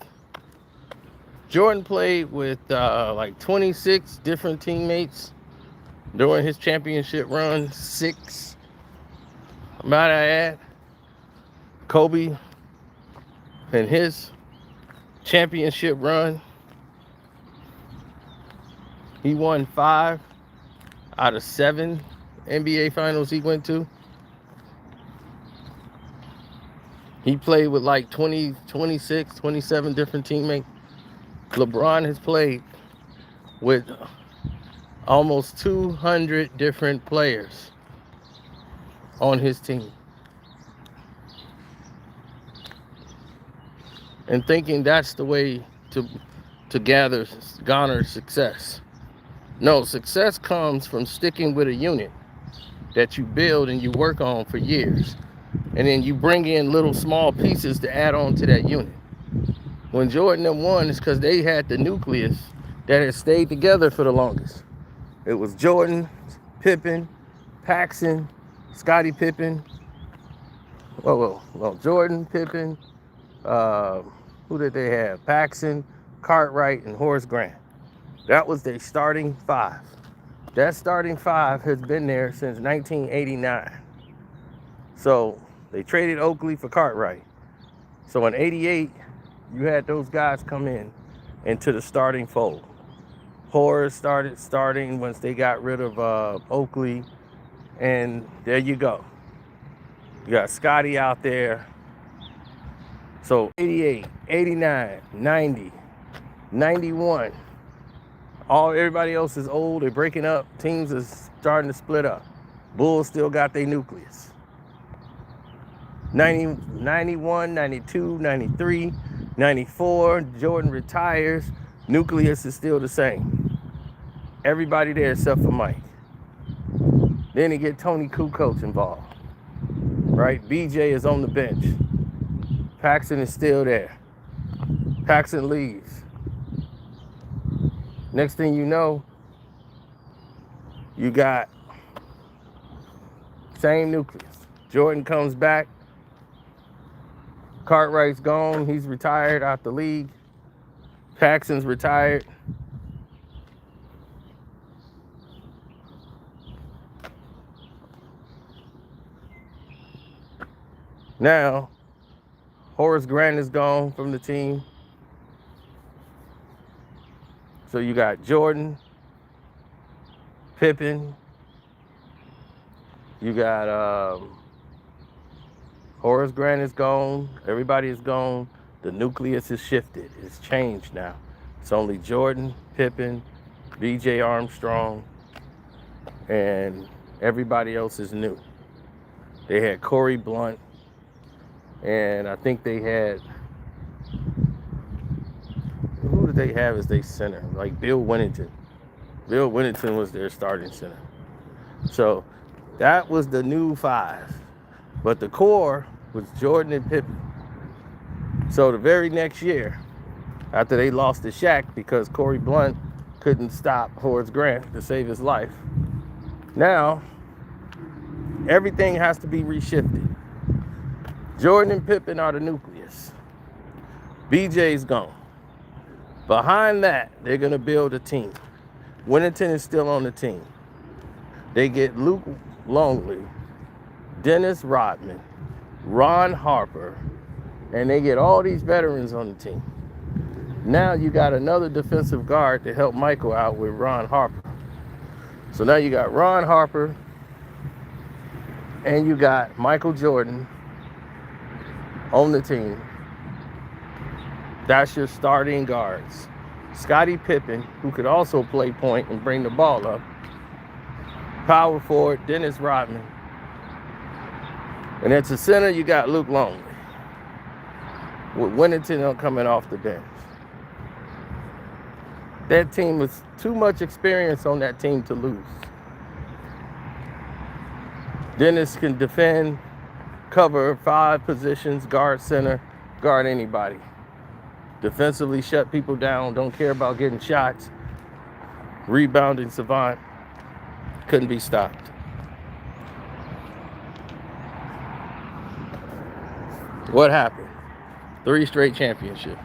A: like 26 different teammates during his championship run. 6, might I add. Kobe in his championship run, he won 5 out of 7 NBA finals he went to. He played with like 20, 26, 27 different teammates. LeBron has played with almost 200 different players on his team. And thinking that's the way to garner success. No, success comes from sticking with a unit that you build and you work on for years. And then you bring in little small pieces to add on to that unit. When Jordan them won, it's because they had the nucleus that had stayed together for the longest. It was Jordan, Pippen, Paxson, Scottie Pippen. Jordan, Pippen, who did they have? Paxson, Cartwright, and Horace Grant. That was their starting 5. That starting 5 has been there since 1989. So they traded Oakley for Cartwright. So in 88, you had those guys come in into the starting fold. Horace started starting once they got rid of Oakley. And there you go. You got Scotty out there. So 88, 89, 90, 91. Everybody else is old. They're breaking up. Teams are starting to split up. Bulls still got their nucleus. 90, 91, 92, 93, 94. Jordan retires. Nucleus is still the same. Everybody there except for Mike. Then you get Tony Kukoc involved. Right? BJ is on the bench. Paxson is still there. Paxson leaves. Next thing you know, you got same nucleus. Jordan comes back. Cartwright's gone. He's retired out the league. Paxson's retired. Now, Horace Grant is gone from the team. So you got Jordan, Pippen, you got Horace Grant is gone, everybody is gone. The nucleus is shifted, it's changed now. It's only Jordan, Pippen, B.J. Armstrong, and everybody else is new. They had Corey Blunt, and I think they had, who did they have as their center? Like Bill Winnington. Bill Winnington was their starting center. So that was the new 5. But the core was Jordan and Pippen. So the very next year, after they lost to Shaq because Corey Blunt couldn't stop Horace Grant to save his life, now everything has to be reshifted. Jordan and Pippen are the nucleus. BJ's gone. Behind that, they're going to build a team. Winnington is still on the team. They get Luke Longley, Dennis Rodman, Ron Harper, and they get all these veterans on the team. Now you got another defensive guard to help Michael out with Ron Harper. So now you got Ron Harper, and you got Michael Jordan on the team. That's your starting guards. Scottie Pippen, who could also play point and bring the ball up. Power forward, Dennis Rodman. And at the center, you got Luke Longley, with Winnington coming off the bench. That team was too much experience on that team to lose. Dennis can defend, cover 5 positions, guard center, guard anybody. Defensively shut people down, don't care about getting shots. Rebounding savant, couldn't be stopped. What happened? 3 straight championships.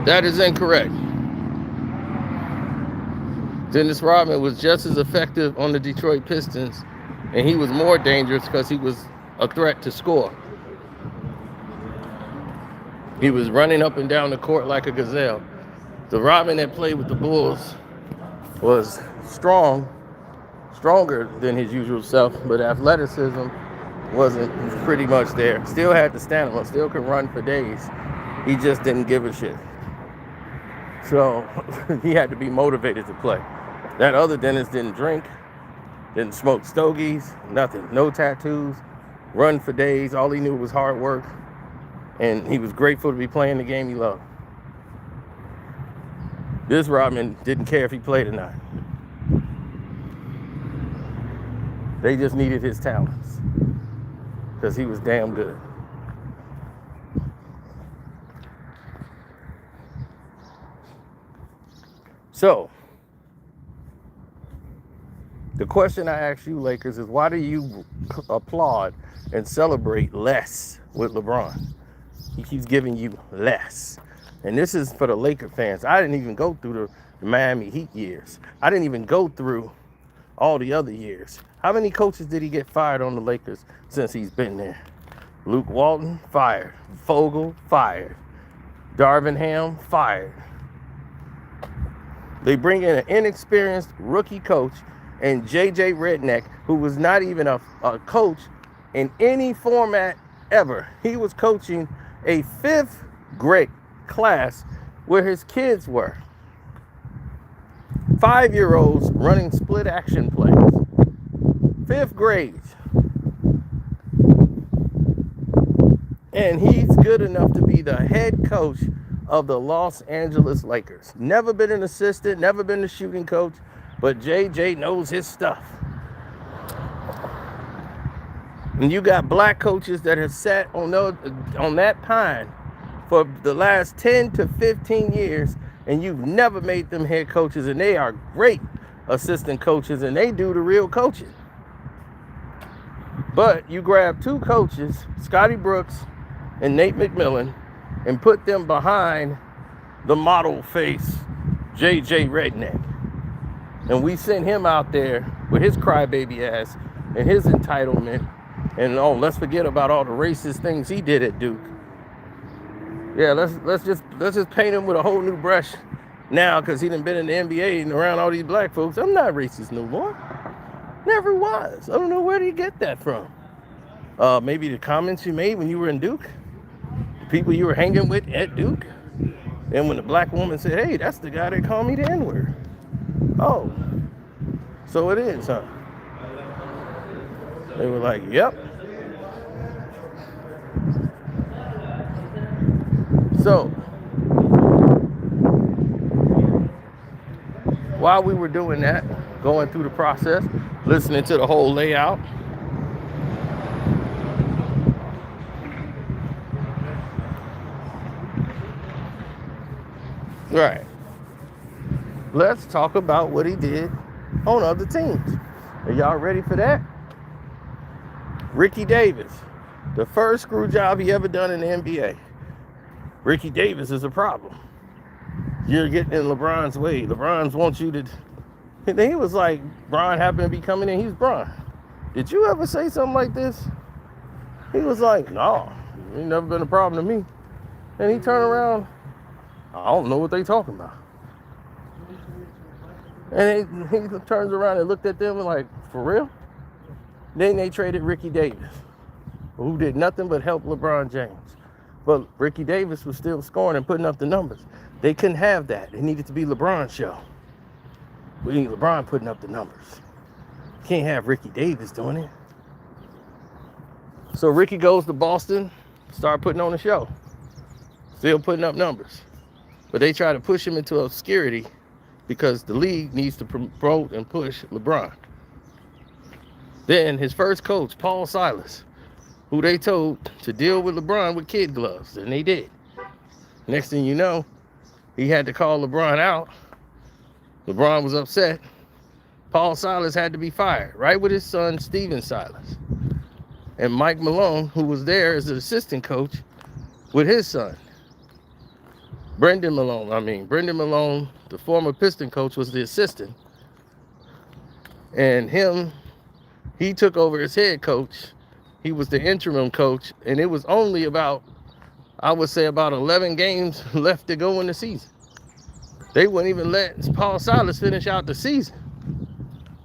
A: That is incorrect. Dennis Rodman was just as effective on the Detroit Pistons, and he was more dangerous because he was a threat to score. He was running up and down the court like a gazelle. The Rodman that played with the Bulls was stronger than his usual self, but athleticism was pretty much there. Still had the stamina, still could run for days. He just didn't give a shit. So he had to be motivated to play. That other Dennis didn't drink, didn't smoke stogies, nothing. No tattoos, run for days. All he knew was hard work. And he was grateful to be playing the game he loved. This Rodman didn't care if he played or not. They just needed his talents because he was damn good. So, the question I ask you, Lakers, is why do you applaud and celebrate less with LeBron? He keeps giving you less. And this is for the Laker fans. I didn't even go through the Miami Heat years. I didn't even go through all the other years. How many coaches did he get fired on the Lakers since he's been there? Luke Walton, fired. Vogel, fired. Darvin Ham, fired. They bring in an inexperienced rookie coach and JJ Redneck, who was not even a coach in any format ever. He was coaching a 5th grade class where his kids were. 5-year-olds running split action plays. 5th grade. And he's good enough to be the head coach of the Los Angeles Lakers. Never been an assistant, never been a shooting coach, but JJ knows his stuff. And you got black coaches that have sat on that pine for the last 10 to 15 years, and you've never made them head coaches, and they are great assistant coaches, and they do the real coaching. But you grab 2 coaches, Scotty Brooks and Nate McMillan, and put them behind the model face, JJ Redneck. And we sent him out there with his crybaby ass and his entitlement. And let's forget about all the racist things he did at Duke. Yeah, let's just paint him with a whole new brush now because he done been in the NBA and around all these black folks. I'm not racist no more. Never was. I don't know where did you get that from. Maybe the comments you made when you were in Duke. People you were hanging with at Duke. And when the black woman said, hey, that's the guy that called me the N-word. Oh, so it is, huh? They were like, yep. So, while we were doing that, going through the process, listening to the whole layout, right. Let's talk about what he did on other teams. Are y'all ready for that? Ricky Davis, the first screw job he ever done in the NBA. Ricky Davis is a problem. You're getting in LeBron's way. LeBron wants you to... And he was like, Bron happened to be coming in. He's Bron. Did you ever say something like this? He was like, no, ain't never been a problem to me. And he turned around, I don't know what they talking about. And he turns around and looked at them and like, for real? Then they traded Ricky Davis, who did nothing but help LeBron James. But Ricky Davis was still scoring and putting up the numbers. They couldn't have that. It needed to be LeBron's show. We need LeBron putting up the numbers. Can't have Ricky Davis doing it. So Ricky goes to Boston, start putting on a show. Still putting up numbers. But they try to push him into obscurity because the league needs to promote and push LeBron. Then his first coach, Paul Silas, who they told to deal with LeBron with kid gloves, and they did. Next thing you know, he had to call LeBron out. LeBron was upset. Paul Silas had to be fired, right with his son, Steven Silas. And Mike Malone, who was there as an assistant coach, with his son. Brendan Malone, the former Piston coach, was the assistant. And he took over as head coach. He was the interim coach. And it was only about 11 games left to go in the season. They wouldn't even let Paul Silas finish out the season.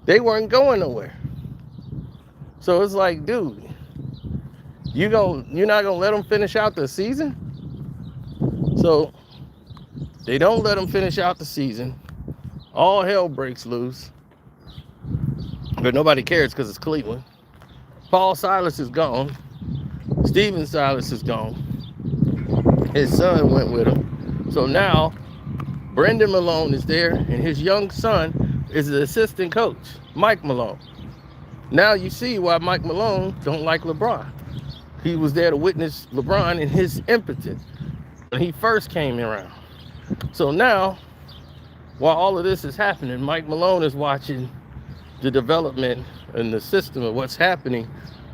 A: They weren't going nowhere. So it's like, dude, you're not gonna let them finish out the season? So they don't let them finish out the season. All hell breaks loose. But nobody cares because it's Cleveland. Paul Silas is gone. Steven Silas is gone. His son went with him. So now Brendan Malone is there, and his young son is the assistant coach, Mike Malone. Now you see why Mike Malone don't like LeBron. He was there to witness LeBron in his impotence when he first came around. So now, while all of this is happening, Mike Malone is watching the development and the system of what's happening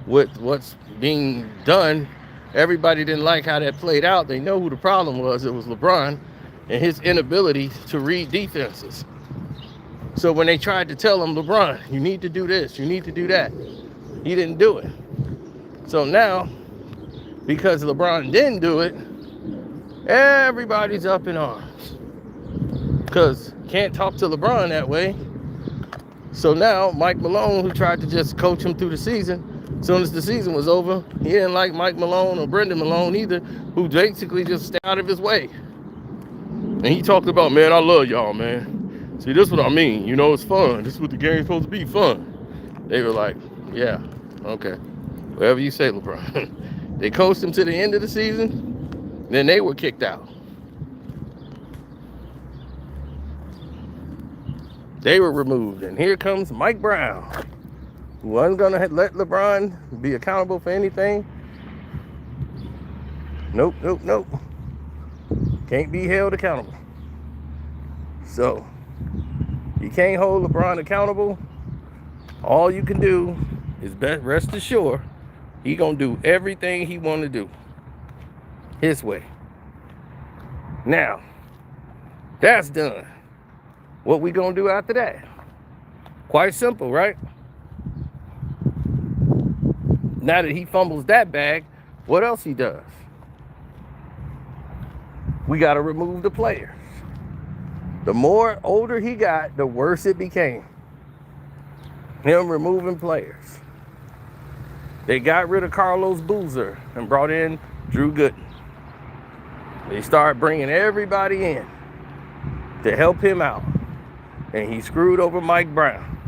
A: with what's being done. Everybody didn't like how that played out. They know who the problem was. It was LeBron and his inability to read defenses. So when they tried to tell him, LeBron, you need to do this, you need to do that, he didn't do it. So now, because LeBron didn't do it, everybody's up in arms. Because can't talk to LeBron that way. So now Mike Malone, who tried to just coach him through the season, as soon as the season was over, he didn't like Mike Malone or Brendan Malone either, who basically just stayed out of his way. And he talked about, man, I love y'all, man. See, this is what I mean. You know, it's fun. This is what the game's supposed to be, fun. They were like, yeah, okay. Whatever you say, LeBron. They coached him to the end of the season, then they were kicked out. They were removed, and here comes Mike Brown, who wasn't going to let LeBron be accountable for anything. Nope. Can't be held accountable. So, you can't hold LeBron accountable. All you can do is rest assured he gonna do everything he want to do his way. Now, that's done. What we gonna do after that? Quite simple, right? Now that he fumbles that bag, what else he does? We gotta remove the players. The more older he got, the worse it became. Him removing players. They got rid of Carlos Boozer and brought in Drew Gooden. They started bringing everybody in to help him out. And he screwed over Mike Brown.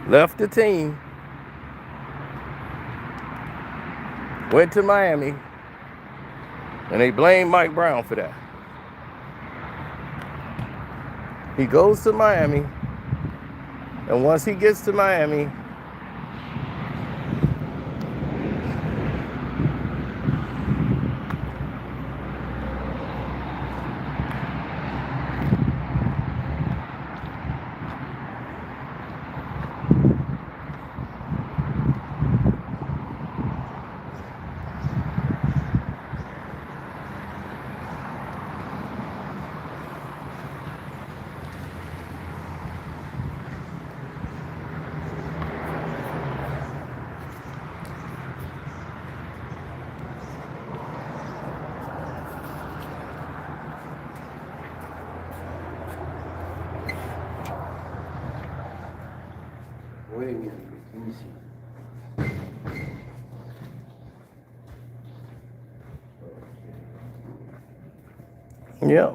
A: Left the team. Went to Miami. And they blame Mike Brown for that. He goes to Miami. And once he gets to Miami, wait a minute, let me see. Yeah.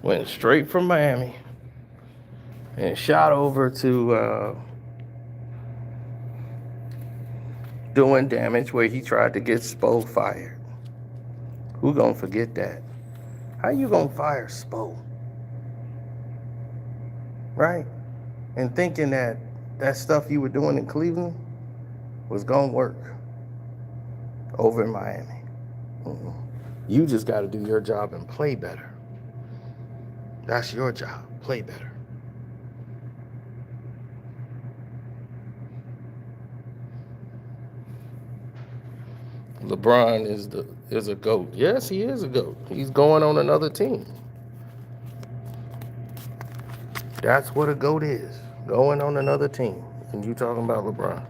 A: Went straight from Miami and shot over to doing damage where he tried to get Spo fired. Who gonna forget that? How you gonna fire Spo? Right? And thinking that that stuff you were doing in Cleveland was gonna work over in Miami. Mm-mm. You just got to do your job and play better. That's your job. Play better. LeBron is a GOAT. Yes, he is a GOAT. He's going on another team. That's what a GOAT is. Going on another team. And you talking about LeBron.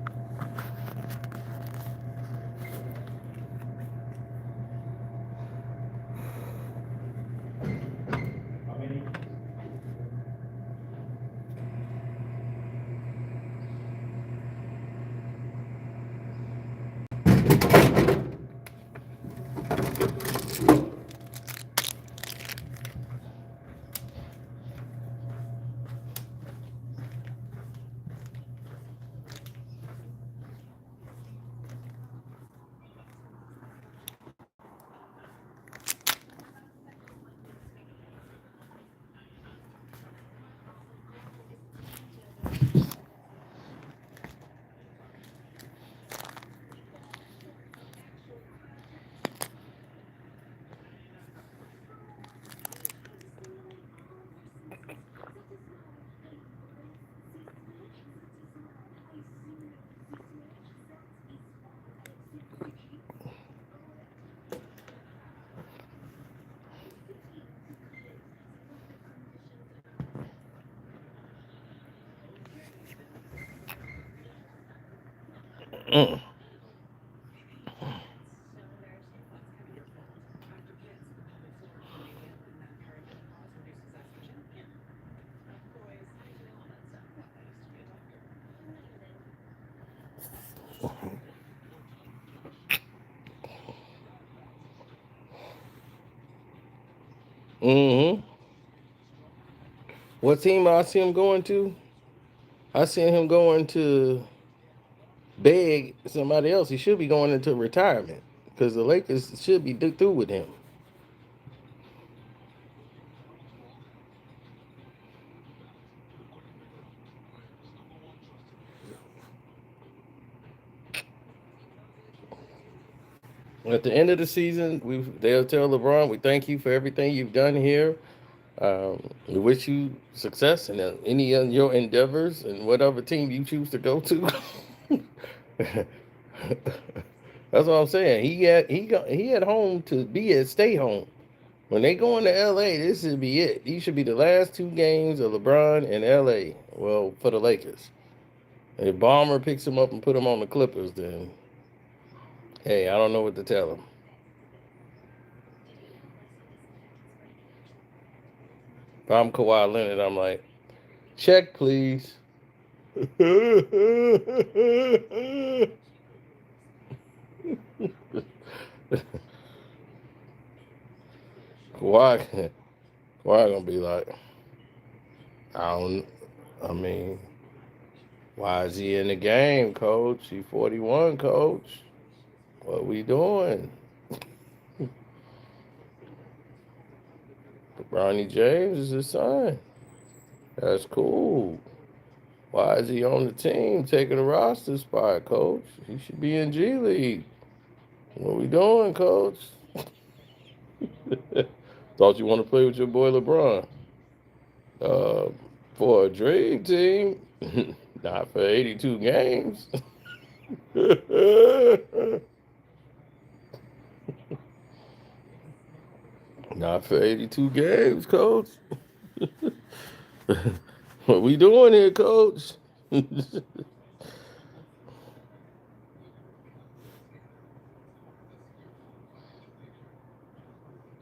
A: Mm. Mm-hmm. What team I see him going to? I seen him going to beg somebody else. He should be going into retirement because the Lakers should be through with him. At the end of the season, they'll tell LeBron, "We thank you for everything you've done here. We wish you success in any of your endeavors and whatever team you choose to go to." That's what I'm saying. He had home to be at. Stay home. When they go into LA, this should be it. These should be the last two games of LeBron in LA. Well, for the Lakers. And if Bomber picks him up and put him on the Clippers, then hey, I don't know what to tell him. If I'm Kawhi Leonard, I'm like, check, please. Kawhi, Kawhi gonna be like, I don't. I mean, why is he in the game, coach? He 41, coach. What we doing? Bronny James is his son. That's cool. Why is he on the team taking a roster spot, coach? He should be in G League. What we doing, coach? Thought you want to play with your boy LeBron. Uh, for a dream team, not for 82 games. Not for 82 games, coach. What we doing here, coach?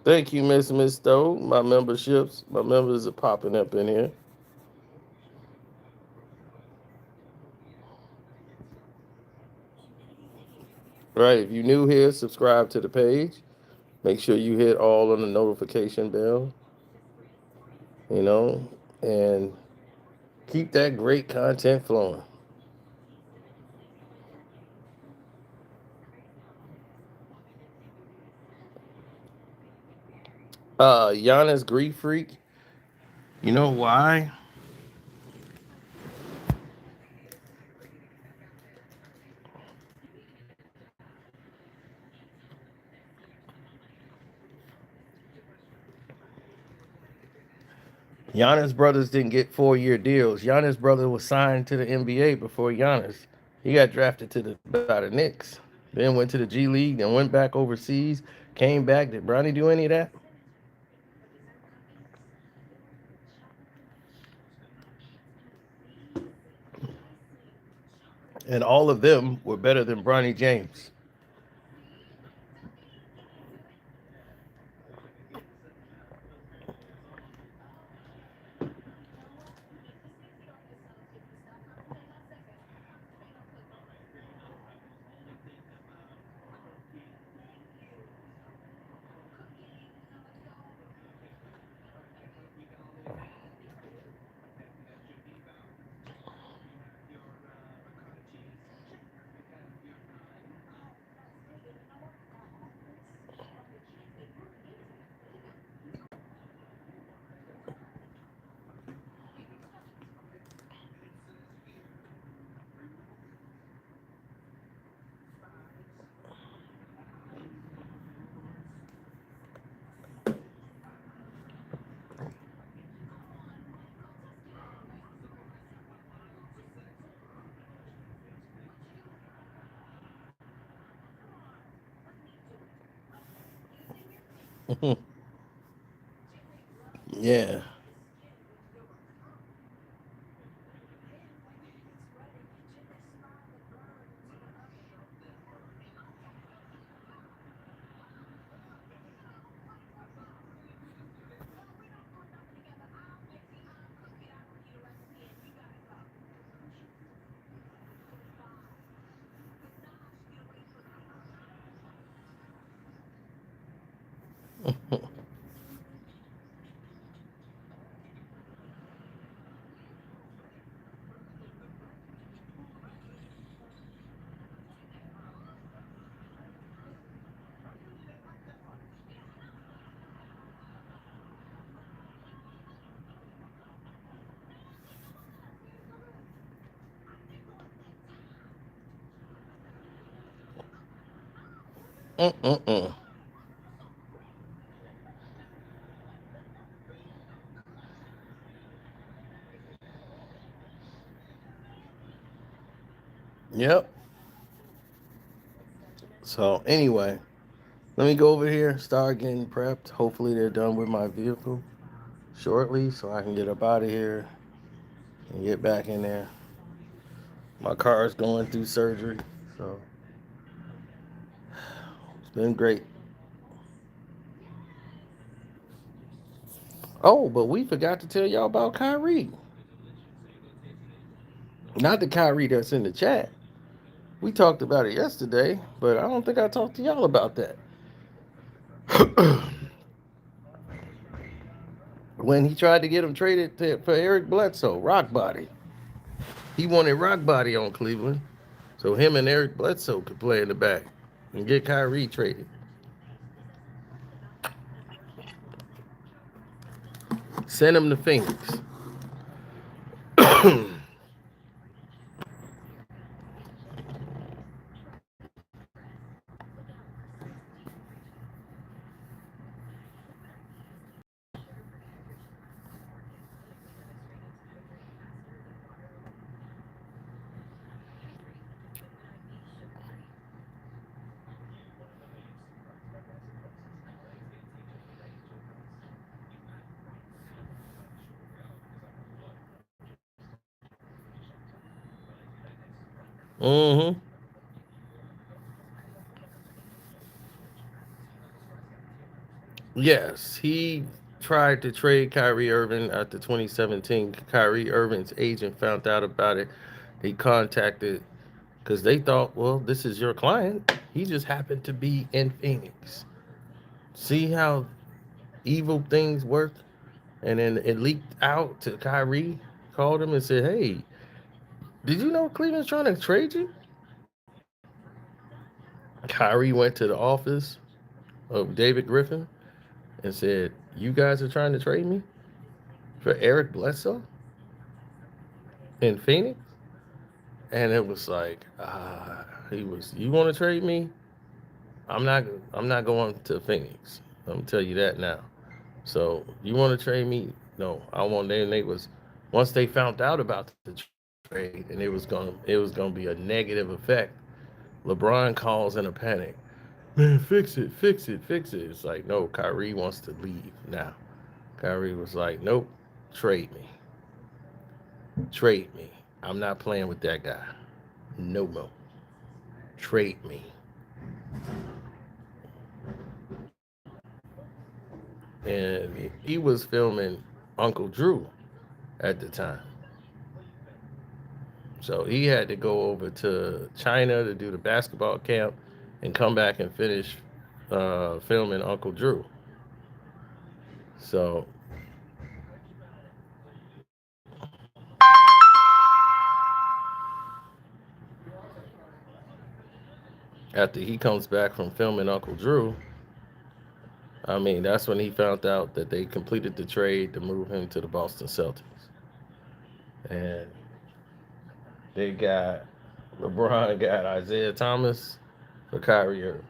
A: Thank you, Miss Stowe. My members are popping up in here. Right, if you're new here, subscribe to the page. Make sure you hit all on the notification bell. you know, and keep that great content flowing. Giannis grief freak. You know why? Giannis brothers didn't get 4-year deals. Giannis brother was signed to the NBA before Giannis. He got drafted to the Knicks, then went to the G League, then went back overseas, came back. Did Bronny do any of that? And all of them were better than Bronny James. Yeah. Mm-mm-mm. Yep. So anyway, let me go over here, start getting prepped. Hopefully they're done with my vehicle shortly so I can get up out of here and get back in there. My car is going through surgery, so it's been great. Oh, but we forgot to tell y'all about Kyrie. Not the Kyrie that's in the chat. We talked about it yesterday, but I don't think I talked to y'all about that. When he tried to get him traded for Eric Bledsoe, Rock Body. He wanted Rock Body on Cleveland, so him and Eric Bledsoe could play in the back and get Kyrie traded. Send him to Phoenix. Mm-hmm. Yes, he tried to trade Kyrie Irving after 2017. Kyrie Irving's agent found out about it. He contacted because they thought, well, this is your client. He just happened to be in Phoenix. See how evil things work?
C: And then it leaked out to Kyrie, called him and said, "Hey, did you know Cleveland's trying to trade you?" Kyrie went to the office of David Griffin and said, "You guys are trying to trade me for Eric Bledsoe in Phoenix?" And it was like, he was, "You want to trade me? I'm not. I'm not going to Phoenix. I'm gonna tell you that now. So you want to trade me? No, I want." Then they was, once they found out about the trade, and it was gonna be a negative effect. LeBron calls in a panic. Man, fix it, fix it, fix it. It's like, no, Kyrie wants to leave now. Kyrie was like, nope, trade me, trade me. I'm not playing with that guy. No more. Trade me. And he was filming Uncle Drew at the time. So he had to go over to China to do the basketball camp and come back and finish filming Uncle Drew. So after he comes back from filming Uncle Drew, I mean, that's when he found out that they completed the trade to move him to the Boston Celtics. And they got LeBron got Isaiah Thomas for Kyrie Irving.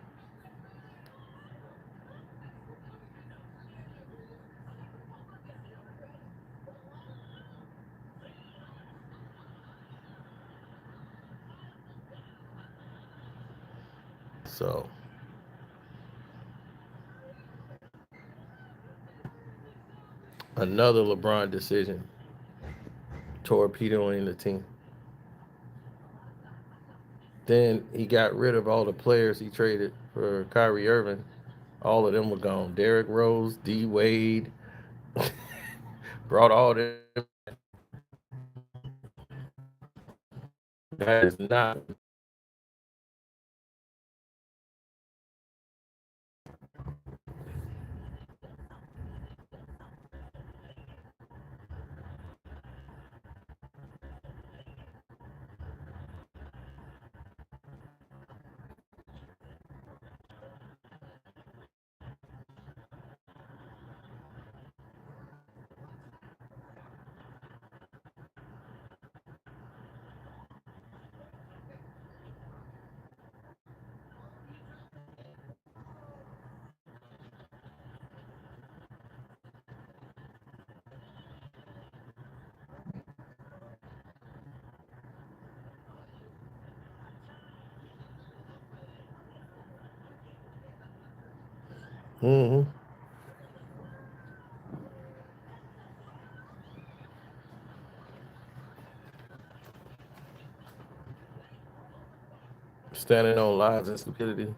C: So another LeBron decision, torpedoing the team. Then he got rid of all the players he traded for Kyrie Irving. All of them were gone. Derrick Rose, D Wade, brought all them back. That is not. Mm-hmm. Standing on lies and stupidity.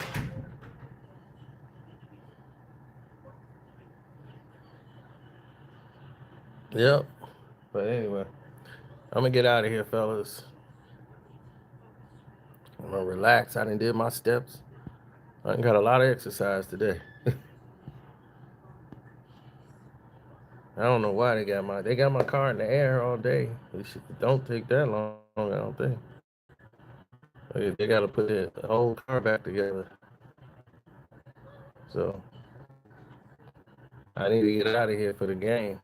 C: Yep. But anyway, I'm gonna get out of here, fellas. I'm gonna relax. I done did my steps. I done got a lot of exercise today. I don't know why they got my car in the air all day. Don't take that long. I don't think. They got to put the whole car back together. So I need to get out of here for the game.